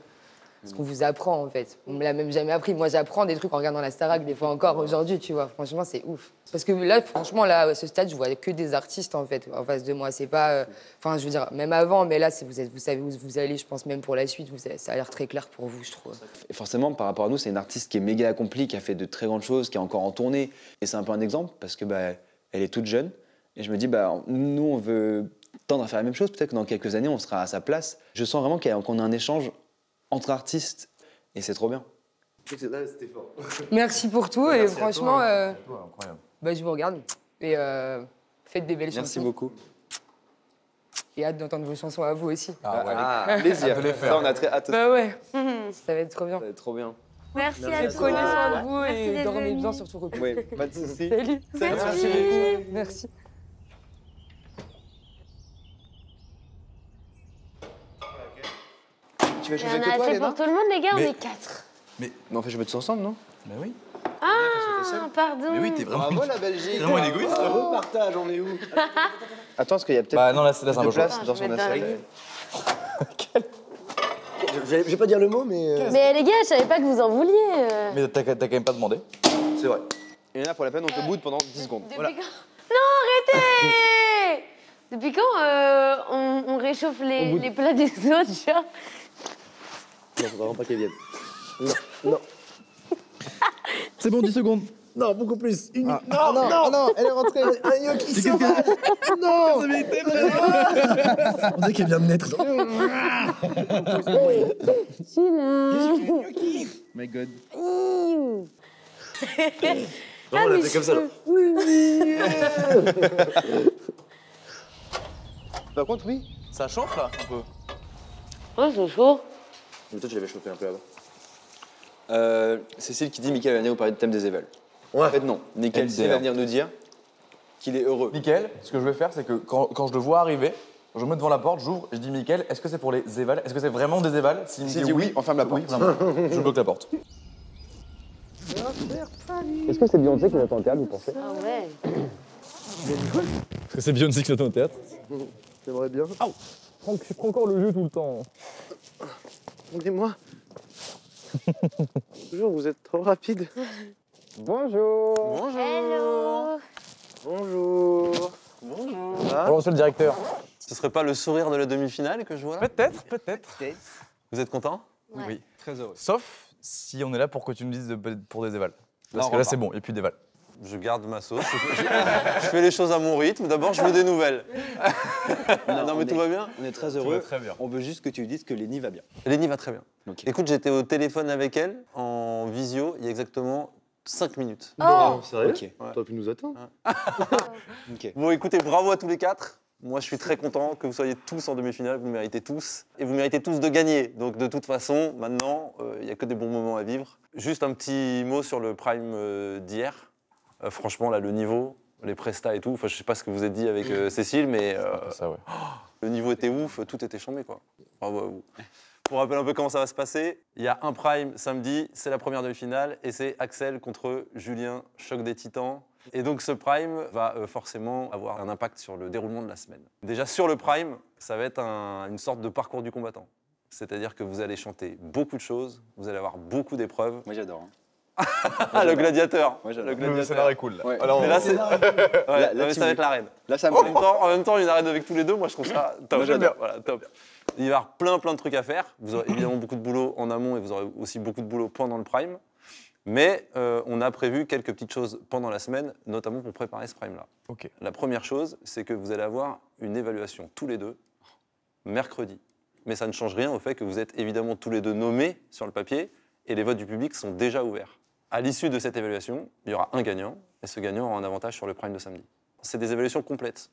Ce qu'on vous apprend, en fait. On me l'a même jamais appris. Moi, j'apprends des trucs en regardant la Starac, des fois encore aujourd'hui, tu vois. Franchement, c'est ouf. Parce que là, franchement, là, à ce stade, je vois que des artistes, en fait, en face de moi. C'est pas... Enfin, je veux dire, même avant, mais là, vous savez où vous allez, je pense, même pour la suite. Ça a l'air très clair pour vous, je trouve. Et forcément, par rapport à nous, c'est une artiste qui est méga accomplie, qui a fait de très grandes choses, qui est encore en tournée. Et c'est un peu un exemple, parce que elle est toute jeune. Et je me dis, nous, on veut tendre à faire la même chose. Peut-être que dans quelques années, on sera à sa place. Je sens vraiment qu'on a un échange entre artistes. Et c'est trop bien. C'était fort. Merci pour tout. Et franchement, incroyable. Je vous regarde. Et faites des belles chansons. Merci beaucoup. Et hâte d'entendre vos chansons à vous aussi. Plaisir. Ça, on a très hâte. Bah ouais, ça va être trop bien. Ça va être trop bien. Merci à toi. Prenez soin de vous Merci et d'être dormez venu. bien, surtout repos. Oui, pas de soucis. Salut. Merci. Merci. Tu veux Il y changer en que a toi, assez Léna pour tout le monde, les gars, on Mais- est 4. Mais on fait jouer tous ensemble, non? Bah oui. Ah, pardon. Mais oui, t'es vraiment. Bravo la Belgique. Vraiment un égoïste. Repartage, on est où? Attends, parce qu'il y a peut-être Bah non, là, c'est un peu de chaud. place dans je son vais mettre dans assiette. Je vais pas dire le mot, mais. Mais les gars, je savais pas que vous en vouliez. Mais t'as quand même pas demandé. C'est vrai. Et là, pour la peine, on te boude pendant 10 secondes. Depuis quand... Non, arrêtez. Depuis quand on réchauffe les plats des autres, genre? Non, faut vraiment pas qu'elle vienne. Non. C'est bon, 10 secondes. Non, beaucoup plus. Une... Non, non, elle est rentrée. Un gnocchi sauvage. Non. On dirait qu'elle vient de naître. My God. Vraiment, on l'a fait comme ça. Par contre, oui. Ça chauffe là, un peu. Oh, c'est chaud. Mais toi, tu l'avais chauffé un peu avant. Cécile qui dit Mickaël va venir vous parler du thème des évals. Ouais. En fait, non. Mickaël, il va venir nous dire qu'il est heureux. Mickaël, ce que je vais faire, c'est que quand je le vois arriver, je me mets devant la porte, j'ouvre, et je dis Mickaël, est-ce que c'est pour les évals? Est-ce que c'est vraiment des évals? S'il me dit oui, on ferme la porte. Oui, vraiment. Je bloque la porte. Est-ce que c'est Beyoncé qui va au théâtre, vous pensez? Ah ouais. Est-ce que c'est Beyoncé qui s'attend au théâtre? J'aimerais bien. Franck, tu prends encore le jeu tout le temps. Dis-moi. Toujours, vous êtes trop rapide. Bonjour. Bonjour. Hello. Bonjour. Bonjour. Bonjour, monsieur le directeur. Ce serait pas le sourire de la demi-finale que je vois là? Peut-être. Vous êtes content? Ouais. Oui. Très heureux. Sauf si on est là pour que tu nous dises pour des évals. Parce Non, que on là, va. c'est bon, et puis des évals. Je garde ma sauce. Je fais les choses à mon rythme. D'abord, je veux des nouvelles. Non, mais tout va bien? On est très heureux. très bien. On veut juste que tu lui dises que Lénie va bien. Lénie va très bien. Ok. Écoute, j'étais au téléphone avec elle, en visio, il y a exactement 5 minutes. Oh. Sérieux? Ok. T'aurais pu nous attendre. Ok. Bon, écoutez, bravo à tous les 4. Moi, je suis très content que vous soyez tous en demi-finale, vous le méritez tous. Et vous méritez tous de gagner. Donc, de toute façon, maintenant, il n'y a que des bons moments à vivre. Juste un petit mot sur le prime d'hier. Franchement, là, le niveau, les prestats et tout, enfin, je ne sais pas ce que vous êtes dit avec Cécile, mais Ça, ouais. le niveau était ouf, tout était chambé, quoi. Bravo à vous. Pour rappeler un peu comment ça va se passer, il y a un prime samedi, c'est la première demi-finale, et c'est Axel contre Julien, choc des titans. Et donc ce prime va forcément avoir un impact sur le déroulement de la semaine. Déjà sur le prime, ça va être une sorte de parcours du combattant. C'est-à-dire que vous allez chanter beaucoup de choses, vous allez avoir beaucoup d'épreuves. Moi j'adore. Ah, le gladiateur. Moi j'adore. Le scénario est cool. Là. Ouais. Alors, Mais là, c'est... Ouais, mais ça va être l'arène. Là ça me plaît. En même temps, une arène avec tous les deux, moi je trouve ça top. Moi, j'aime bien. Voilà, top. Il va y avoir plein de trucs à faire. Vous aurez évidemment beaucoup de boulot en amont et vous aurez aussi beaucoup de boulot pendant le prime. Mais on a prévu quelques petites choses pendant la semaine, notamment pour préparer ce prime-là. Ok. La première chose, c'est que vous allez avoir une évaluation tous les deux, mercredi. Mais ça ne change rien au fait que vous êtes évidemment tous les deux nommés sur le papier et les votes du public sont déjà ouverts. À l'issue de cette évaluation, il y aura un gagnant et ce gagnant aura un avantage sur le prime de samedi. C'est des évaluations complètes.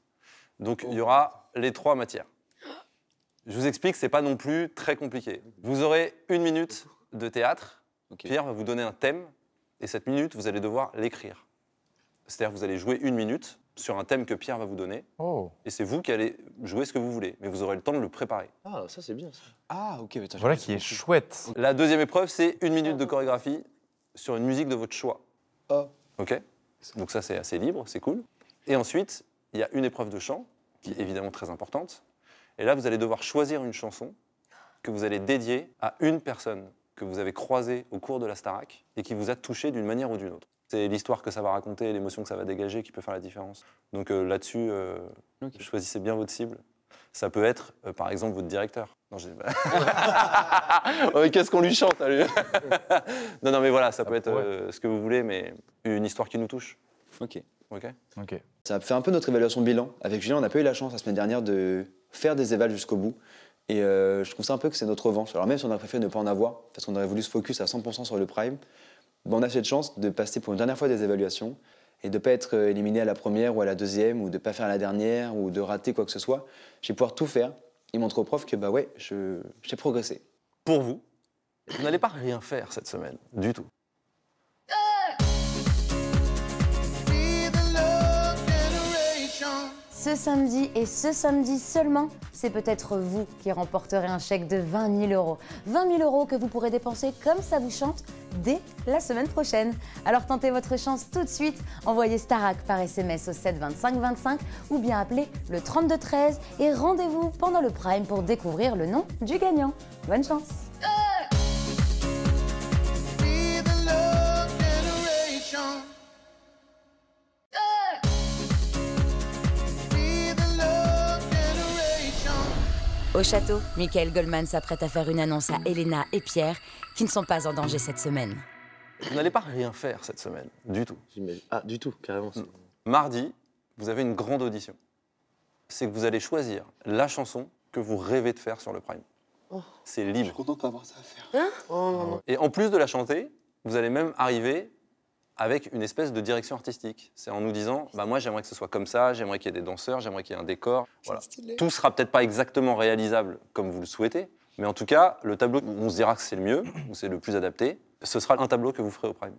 Donc il y aura les 3 matières. Je vous explique, c'est pas non plus très compliqué. Vous aurez 1 minute de théâtre. Okay. Pierre va vous donner un thème et cette minute, vous allez devoir l'écrire. C'est-à-dire que vous allez jouer 1 minute sur un thème que Pierre va vous donner et c'est vous qui allez jouer ce que vous voulez. Mais vous aurez le temps de le préparer. Ah, ça c'est bien ça. Ah ok. Putain, voilà qui est chouette. La deuxième épreuve, c'est 1 minute de chorégraphie sur une musique de votre choix. Oh. Ok. Donc ça, c'est assez libre, c'est cool. Et ensuite, il y a une épreuve de chant qui est évidemment très importante. Et là, vous allez devoir choisir une chanson que vous allez dédier à une personne que vous avez croisée au cours de la Starac et qui vous a touché d'une manière ou d'une autre. C'est l'histoire que ça va raconter, l'émotion que ça va dégager qui peut faire la différence. Donc là-dessus, choisissez bien votre cible. Ça peut être, par exemple, votre directeur. Non, qu'est-ce qu'on lui chante à lui? Non, mais voilà, ça peut être ce que vous voulez, mais une histoire qui nous touche. Ok. Ok. Ça a fait un peu notre évaluation bilan. Avec Julien, on n'a pas eu la chance la semaine dernière de faire des évals jusqu'au bout. Et je trouve ça un peu que c'est notre revanche. Alors même si on aurait préféré ne pas en avoir, parce qu'on aurait voulu se focus à 100% sur le prime, ben on a cette chance de passer pour une dernière fois des évaluations et de ne pas être éliminé à la première ou à la deuxième, ou de ne pas faire la dernière, ou de rater quoi que ce soit. Je vais pouvoir tout faire et montrer au prof que bah ouais, j'ai progressé. Pour vous, vous n'allez pas rien faire cette semaine, du tout. Ce samedi et ce samedi seulement, c'est peut-être vous qui remporterez un chèque de 20 000 €. 20 000 € que vous pourrez dépenser comme ça vous chante dès la semaine prochaine. Alors tentez votre chance tout de suite, envoyez Starac par SMS au 7 25 25 ou bien appelez le 32 13 et rendez-vous pendant le prime pour découvrir le nom du gagnant. Bonne chance! Au château, Michael Goldman s'apprête à faire une annonce à Elena et Pierre qui ne sont pas en danger cette semaine. Vous n'allez pas rien faire cette semaine, du tout. Ah, du tout, carrément. Mardi, vous avez une grande audition. C'est que vous allez choisir la chanson que vous rêvez de faire sur le prime. C'est libre. Je suis content d'avoir ça à faire. Et en plus de la chanter, vous allez même arriver avec une espèce de direction artistique. C'est en nous disant, bah moi j'aimerais que ce soit comme ça, j'aimerais qu'il y ait des danseurs, j'aimerais qu'il y ait un décor. Voilà. Tout sera peut-être pas exactement réalisable comme vous le souhaitez, mais en tout cas, le tableau où on se dira que c'est le mieux, ou c'est le plus adapté, ce sera un tableau que vous ferez au prime.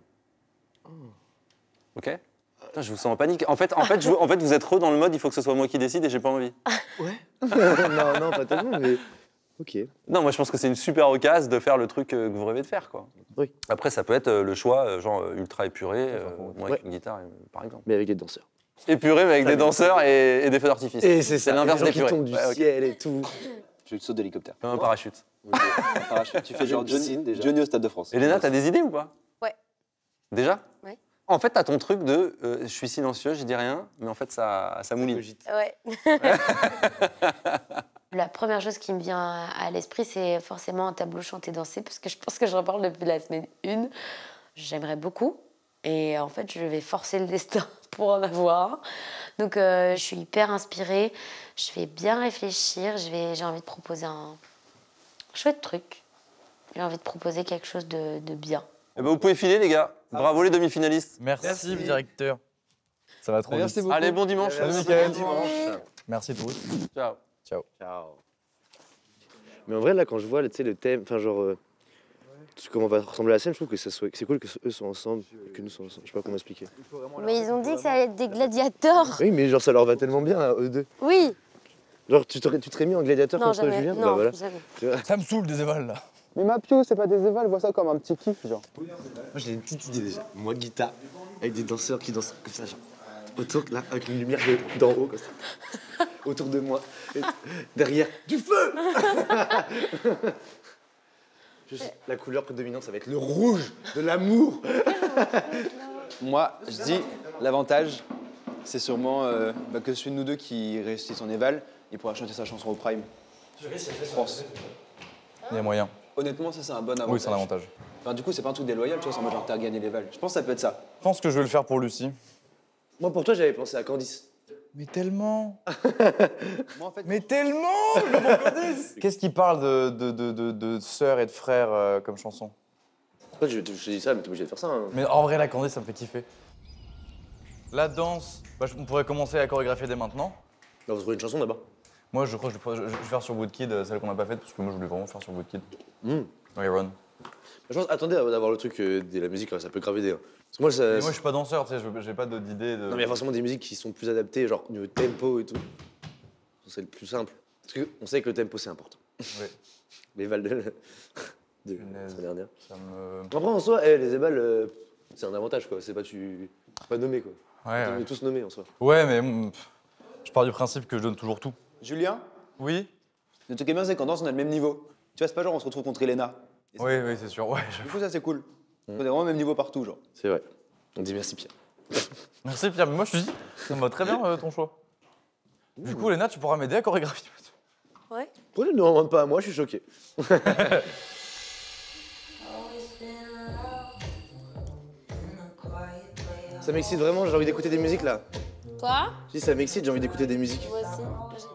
Ok? Putain, je vous sens en panique. En fait, vous êtes dans le mode, il faut que ce soit moi qui décide et j'ai pas envie. Ouais. non, pas tellement, mais... Ok. Non, moi je pense que c'est une super occasion de faire le truc que vous rêvez de faire, quoi. Oui. Après, ça peut être le choix, genre ultra épuré, moi avec une guitare, par exemple. Mais avec des danseurs. Épuré, mais avec des danseurs et des feux d'artifice. Et c'est ça, l'inverse les gens qui d'épuré. tombent du ciel et tout. Je saute d'hélicoptère. Comme un parachute. Un parachute. Tu fais genre Johnny au Stade de France. Elena, t'as des idées ou pas? Ouais. Déjà? Ouais. En fait, t'as ton truc de je suis silencieux, je dis rien, mais en fait, ça mouline. Ouais. La première chose qui me vient à l'esprit, c'est forcément un tableau chanté-dansé, parce que je pense que j'en parle depuis la semaine 1. J'aimerais beaucoup, et en fait, je vais forcer le destin pour en avoir. Donc, je suis hyper inspirée, je vais bien réfléchir, j'ai envie de proposer un chouette truc. J'ai envie de proposer quelque chose de bien. Eh ben, vous pouvez filer, les gars. Bravo les demi-finalistes. Merci, directeur. Ça va trop Merci vite. beaucoup. Allez, bon dimanche. Salut, Bon Mickaël. dimanche. Merci tous. Ciao. Ciao. Ciao. Mais en vrai, là, quand je vois tu sais, le thème, enfin, genre, comment va ressembler la scène, je trouve que c'est cool que eux soient ensemble, que nous soyons ensemble. Je sais pas comment expliquer. Mais ils ont dit que ça allait être des gladiateurs. Oui, mais genre, ça leur va tellement bien, à eux deux. Oui. Genre, tu te serais mis en gladiateur Non, contre jamais. Julien? Non, voilà. jamais. Tu vois. Ça me saoule des évals là. Mais ma pio, c'est pas des évals, vois ça comme un petit kiff, genre. Moi, j'ai une petite idée déjà. Moi, guitare, avec des danseurs qui dansent comme ça, genre. Autour, là, avec une lumière d'en haut, comme ça. Autour de moi. Et derrière, du feu. La couleur prédominante, ça va être le rouge de l'amour. Moi, je dis, l'avantage, c'est sûrement que celui de nous deux qui réussit son éval, il pourra chanter sa chanson au prime. Je pense. Il y a moyen. Honnêtement, ça, c'est un bon avantage. Oui, c'est un avantage. Enfin, du coup, c'est pas un truc déloyal, tu vois, c'est en mode genre t'as gagné l'éval. Je pense que ça peut être ça. Je pense que je vais le faire pour Lucie. Moi, pour toi, j'avais pensé à Candice. Mais tellement. Moi, en fait, Mais tellement le bon Candice. Qu'est-ce qui parle de sœurs et de frères comme chanson? Après, je dis ça, mais t'es obligé de faire ça. Hein. Mais en vrai, la Candice, ça me fait kiffer. La danse, on pourrait commencer à chorégraphier dès maintenant. Là, vous trouvez une chanson d'abord. Moi, je crois que je vais faire sur Woodkid, celle qu'on n'a pas faite, parce que moi, je voulais vraiment faire sur Woodkid. Mm. Oui, Ron. Je pense, attendez d'avoir le truc de la musique, ça peut grave aider. Hein. Parce que moi, ça, Mais moi, je suis pas danseur, tu sais, j'ai pas d'idée de... Non, mais il y a forcément des musiques qui sont plus adaptées, genre niveau tempo et tout. C'est le plus simple. Parce qu'on sait que le tempo, c'est important. Oui. Les Val de la Punaise, semaine dernière. ça me... Après, en soi, les ébals, c'est un avantage, quoi. C'est pas nommé, quoi. Ouais, On ouais. est tous nommés, en soi. Ouais, mais je pars du principe que je donne toujours tout. Julien, Oui. le truc qui est bien, c'est qu'en danse, on a le même niveau. Tu vois, c'est pas genre on se retrouve contre Elena. Et Oui, oui, c'est sûr. Ouais, Du coup, ça, c'est cool. On est vraiment au même niveau partout, genre. C'est vrai. On dit merci, Pierre. Merci Pierre, mais moi je te dis, ça me va très bien ton choix. Du coup, Léna, tu pourras m'aider à chorégraphier. Ouais. Pourquoi tu ne demandes pas à moi? Je suis choqué. Ça m'excite vraiment, j'ai envie d'écouter des musiques là. Quoi? Je dis ça m'excite, j'ai envie d'écouter des musiques. Moi aussi.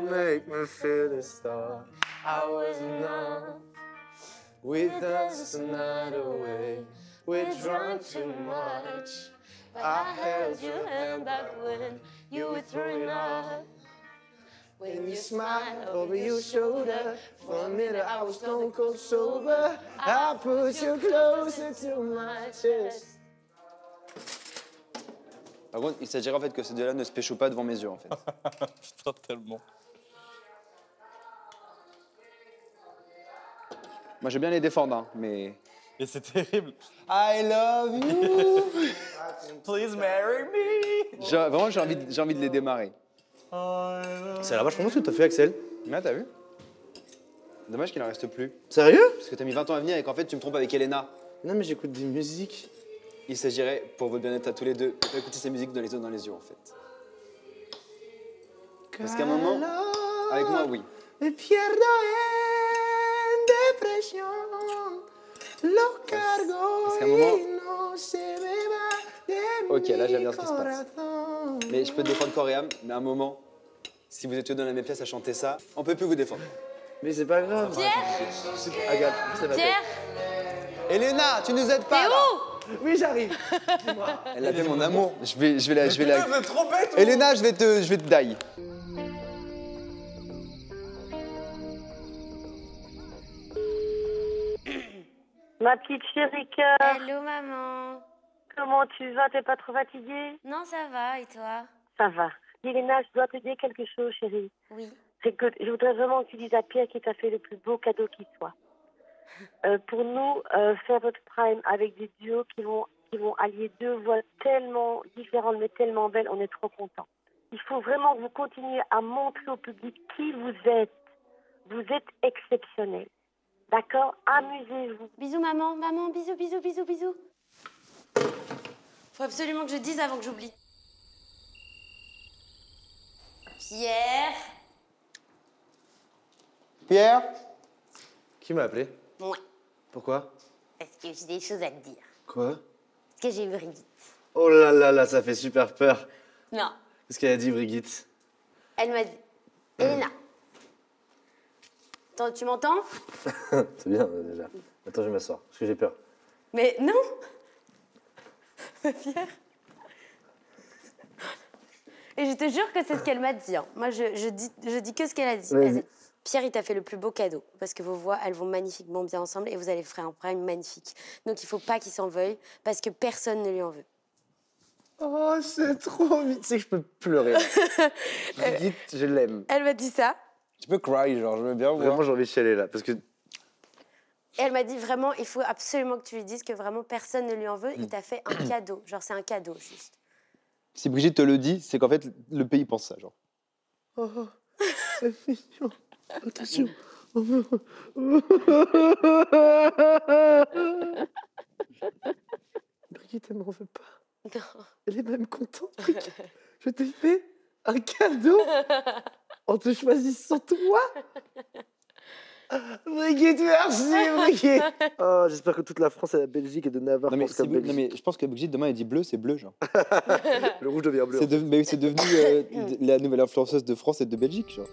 Make me feel the star. I was numb. We danced the night away. We drank too much. I held your hand back when you were throwing up. When you smiled over your shoulder, for a minute I was stone cold sober. I put you closer to my chest. Par contre, il s'agirait en fait que ces deux-là ne se pécho pas devant mes yeux, en fait. Putain, tellement. Moi, j'aime bien les défendre, hein, mais... Et c'est terrible. I love you. Please marry me. Vraiment, j'ai envie de les démarrer. C'est la vachement ce que t'as fait, Axel. Mais t'as vu? Dommage qu'il en reste plus. Sérieux? Parce que t'as mis 20 ans à venir et qu'en fait, tu me trompes avec Elena. Non, mais j'écoute des musiques. Il s'agirait, pour votre bien-être à tous les deux, de pas écouter ces musiques dans les yeux, en fait. Parce qu'à un moment, avec moi, oui. Me pierdo en depresión, lo cargo Parce qu'à un moment... y no se me va de Ok, là, j'aime bien mi ce qui se passe. corazón. Mais je peux te défendre corps et âme, mais à un moment, si vous étiez dans la même pièce à chanter ça, on peut plus vous défendre. Mais c'est pas grave. Pierre? Agathe, ça va. Pierre? Elena, tu nous aides pas T'es là. où? Oui, j'arrive. Elle appelle mon amour. Je vais la. C'est trop bête. Elena, je vais te die. Ma petite chérie cœur, Hello maman. comment tu vas? T'es pas trop fatiguée? Non, ça va, et toi? Ça va. Elena, je dois te dire quelque chose, chérie. Oui. C'est que je voudrais vraiment que tu dises à Pierre qu'il t'a fait le plus beau cadeau qui soit. Pour nous, faire votre prime avec des duos qui vont allier deux voix tellement différentes mais tellement belles, on est trop contents. Il faut vraiment que vous continuiez à montrer au public qui vous êtes. Vous êtes exceptionnel. D'accord? Amusez-vous. Bisous maman. Maman, bisous, bisous, bisous, bisous. Faut absolument que je dise avant que j'oublie. Pierre? Pierre? Qui m'a appelé? Moi. Pourquoi? Parce que j'ai des choses à te dire. Quoi? Parce que j'ai eu Brigitte. Oh là là là, ça fait super peur. Non. Qu'est-ce qu'elle a dit, Brigitte? Elle m'a dit... Elena. Attends, tu m'entends? C'est bien, déjà. Attends, je vais m'asseoir, parce que j'ai peur. Mais non. Pierre, Et je te jure que c'est ce qu'elle m'a dit. Hein. Moi, je dis que ce qu'elle a dit. Vas-y. Elle dit, Pierre, il t'a fait le plus beau cadeau parce que vos voix, elles vont magnifiquement bien ensemble et vous allez faire un prime magnifique. Donc, il faut pas qu'il s'en veuille parce que personne ne lui en veut. Oh, c'est trop vite. Tu sais que je peux pleurer. Brigitte, je l'aime. Elle m'a dit ça. Tu peux cry, genre, je veux bien voir. Vraiment, j'ai envie de chialer là. Parce que. Et elle m'a dit vraiment, il faut absolument que tu lui dises que vraiment personne ne lui en veut. Il t'a fait un cadeau. Genre, c'est un cadeau, juste. Si Brigitte te le dit, c'est qu'en fait, le pays pense ça, genre. Oh, c'est mignon. Attention. Brigitte, elle m'en veut pas. Non. Elle est même contente. Je t'ai fait un cadeau en te choisissant toi. Brigitte, merci, Brigitte. Oh, j'espère que toute la France et la Belgique et de Navarre Non mais, pensent comme Belgique. non mais je pense que Brigitte, demain, elle dit bleu, c'est bleu, genre. Le rouge devient bleu. Mais c'est devenu la nouvelle influenceuse de France et de Belgique, genre.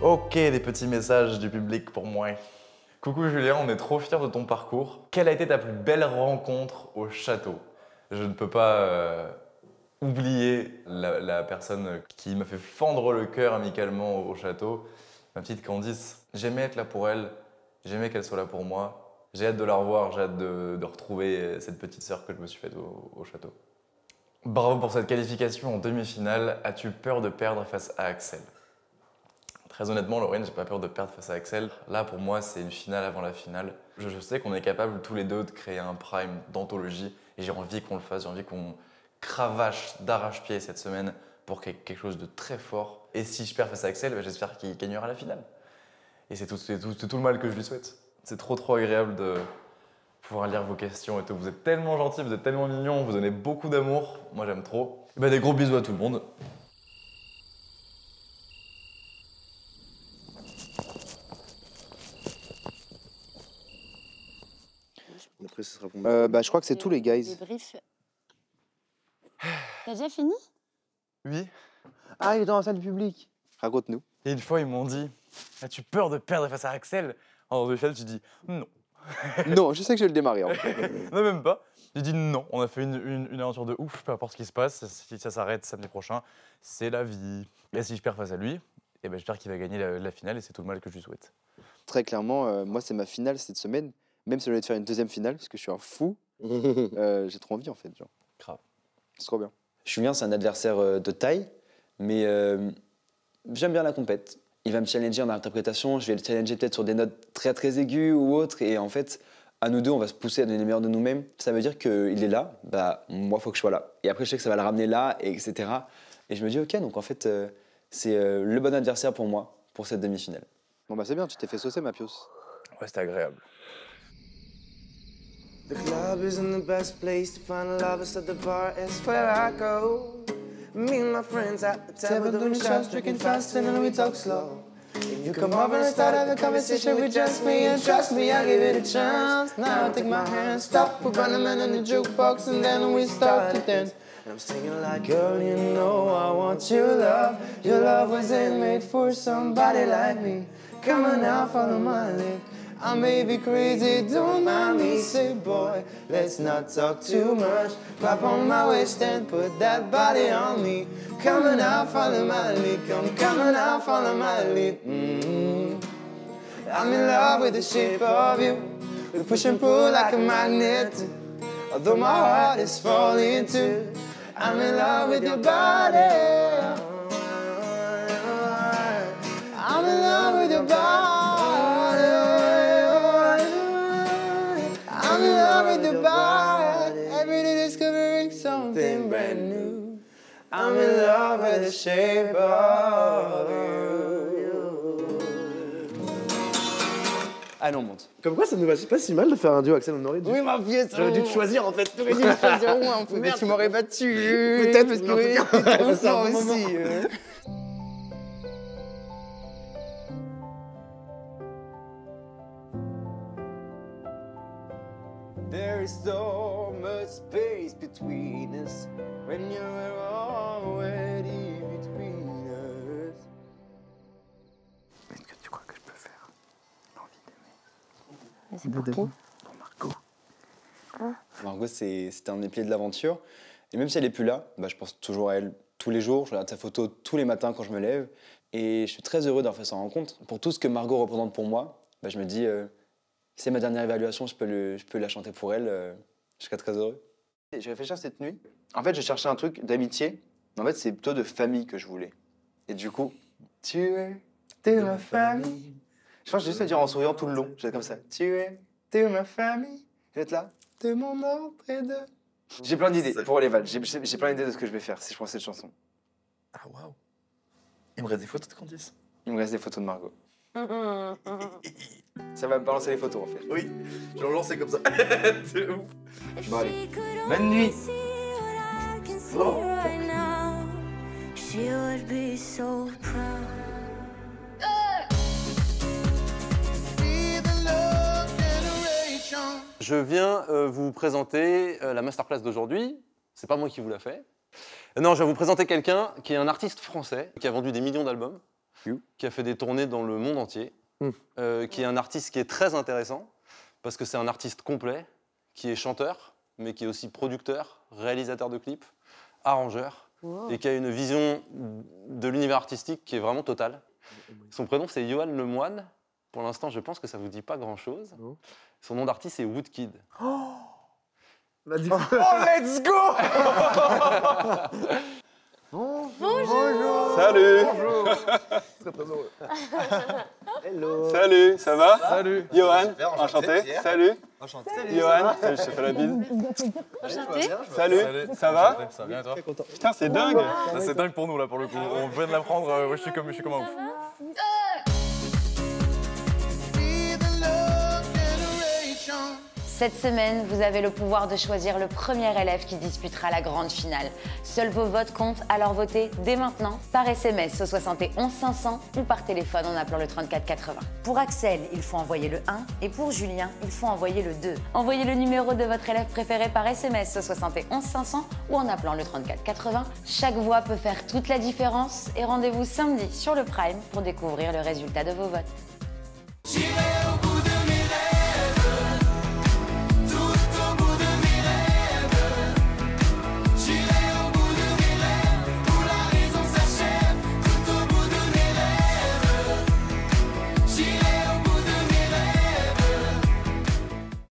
Ok, des petits messages du public pour moi. Coucou Julien, on est trop fiers de ton parcours. Quelle a été ta plus belle rencontre au château? Je ne peux pas oublier la personne qui m'a fait fendre le cœur amicalement au château, ma petite Candice. J'aimais être là pour elle, j'aimais qu'elle soit là pour moi. J'ai hâte de la revoir, j'ai hâte de retrouver cette petite sœur que je me suis faite au château. Bravo pour cette qualification en demi-finale. As-tu peur de perdre face à Axel? Très honnêtement, Laurine, j'ai pas peur de perdre face à Axel. Là, pour moi, c'est une finale avant la finale. Je sais qu'on est capable tous les deux de créer un prime d'anthologie et j'ai envie qu'on le fasse, j'ai envie qu'on cravache d'arrache-pied cette semaine pour quelque chose de très fort. Et si je perds face à Axel, bah, j'espère qu'il gagnera la finale. Et c'est tout le mal que je lui souhaite. C'est trop agréable de pouvoir lire vos questions et tout. Vous êtes tellement gentils, vous êtes tellement mignons, vous donnez beaucoup d'amour. Moi, j'aime trop. Et bah, des gros bisous à tout le monde. Après, ce sera pour Bah, je crois que c'est tous les guys. Débrief. T'as déjà fini? Oui. Ah, il est dans la salle du public. Raconte-nous. Et une fois, ils m'ont dit « As-tu peur de perdre face à Axel ?» En demi-finale, j'ai dit « Non. » Non, je sais que je vais le démarrer. En fait. Non, même pas. J'ai dit non. On a fait une aventure de ouf, peu importe ce qui se passe. Si ça s'arrête samedi prochain, c'est la vie. Et si je perds face à lui, eh ben, j'espère qu'il va gagner la finale et c'est tout le mal que je lui souhaite. Très clairement, moi, c'est ma finale cette semaine. Même si je voulais te faire une deuxième finale, parce que je suis un fou. J'ai trop envie, en fait. Genre. Grave. C'est trop bien. Julien, c'est un adversaire de taille, mais j'aime bien la compète. Il va me challenger en interprétation, je vais le challenger peut-être sur des notes très aiguës ou autres, et en fait, à nous deux, on va se pousser à donner le meilleur de nous-mêmes. Ça veut dire qu'il est là, bah moi, il faut que je sois là. Et après, je sais que ça va le ramener là, et etc. Et je me dis, ok, donc en fait, c'est le bon adversaire pour moi, pour cette demi-finale. Bon bah c'est bien, tu t'es fait saucer, ma pios. Ouais, c'était agréable. The club isn't the best place to find lovers, so the bar is where I go. Me and my friends at the table doing shots, drinking fast and then we talk slow. If you come over and start having a conversation with just me, and trust me, I'll give it a chance. Now take my hand, stop, we run a man in the jukebox, and then we start to dance. And I'm singing like, girl, you know I want your love. Your love wasn't made for somebody like me. Come on now, follow my lead. I may be crazy, don't mind me. Say, boy, let's not talk too much. Clap on my waist and put that body on me. Come on now, follow my lead. Come on now, follow my lead. I'm in love with the shape of you. We push and pull like a magnet. Although my heart is falling too. I'm in love with your body. I'm in love with your body. I'm in love with your body. Every day discovering something brand new. I'm in love with the shape of you. Allez, on monte. Comme quoi, ça nous va pas si mal de faire un duo Axel, on aurait dû. Oui, ma pièce. J'aurais dû te choisir en fait. J'aurais dû me choisir moi, un peu, mais tu m'aurais battu. Peut-être, parce que mais en oui, tout cas, t'es c'est un bon aussi. moment. There is so much space between us when you were already between us. Est-ce que tu crois que je peux faire l'envie d'aimer? Mais c'est pour qui? Pour Marco. Margot, c'était un des piliers de l'aventure. Et même si elle n'est plus là, bah, je pense toujours à elle tous les jours. Je regarde sa photo tous les matins quand je me lève. Et je suis très heureux d'avoir fait sa rencontre. Pour tout ce que Margot représente pour moi, bah, je me dis, c'est ma dernière évaluation, je peux la chanter pour elle. Je serais très heureux. J'ai réfléchi cette nuit. En fait, je cherchais un truc d'amitié. En fait, c'est plutôt de famille que je voulais. Et du coup, t'es ma famille. Je pense que j'ai juste à dire en souriant tout le long. Je vais être comme ça. T'es ma famille. Je vais être là. T'es mon entrée de. J'ai plein d'idées pour les vannes. J'ai plein d'idées de ce que je vais faire si je prends cette chanson. Ah waouh. Il me reste des photos de Candice. Il me reste des photos de Margot. Ça va me balancer les photos en fait. Oui, je vais lancer comme ça. C'est ouf. Bon allez. Bonne nuit. Oh. Je viens vous présenter la masterclass d'aujourd'hui. C'est pas moi qui vous l'a fait. Non, je vais vous présenter quelqu'un qui est un artiste français, qui a vendu des millions d'albums, qui a fait des tournées dans le monde entier, qui est un artiste qui est très intéressant, parce que c'est un artiste complet, qui est chanteur, mais qui est aussi producteur, réalisateur de clips, arrangeur, et qui a une vision de l'univers artistique qui est vraiment totale. Son prénom, c'est Yoann Lemoine. Pour l'instant, je pense que ça vous dit pas grand-chose. Son nom d'artiste, c'est Woodkid. Oh, let's go. Bonjour. Salut. Bonjour. Très heureux. Hello. Salut, ça va? Salut. Yoann, Super, enchanté. Pierre. Salut. Enchanté. Yoann, je te fais la bise. Enchanté. Salut, ça va? Ça va bien et toi? Putain, c'est dingue. Ça, c'est dingue pour nous là pour le coup. On vient de l'apprendre, je suis comme un ouf. Cette semaine, vous avez le pouvoir de choisir le premier élève qui disputera la grande finale. Seuls vos votes comptent, alors votez dès maintenant par SMS au 71 500 ou par téléphone en appelant le 34 80. Pour Axel, il faut envoyer le 1 et pour Julien, il faut envoyer le 2. Envoyez le numéro de votre élève préféré par SMS au 71 500 ou en appelant le 34 80. Chaque voix peut faire toute la différence et rendez-vous samedi sur le Prime pour découvrir le résultat de vos votes.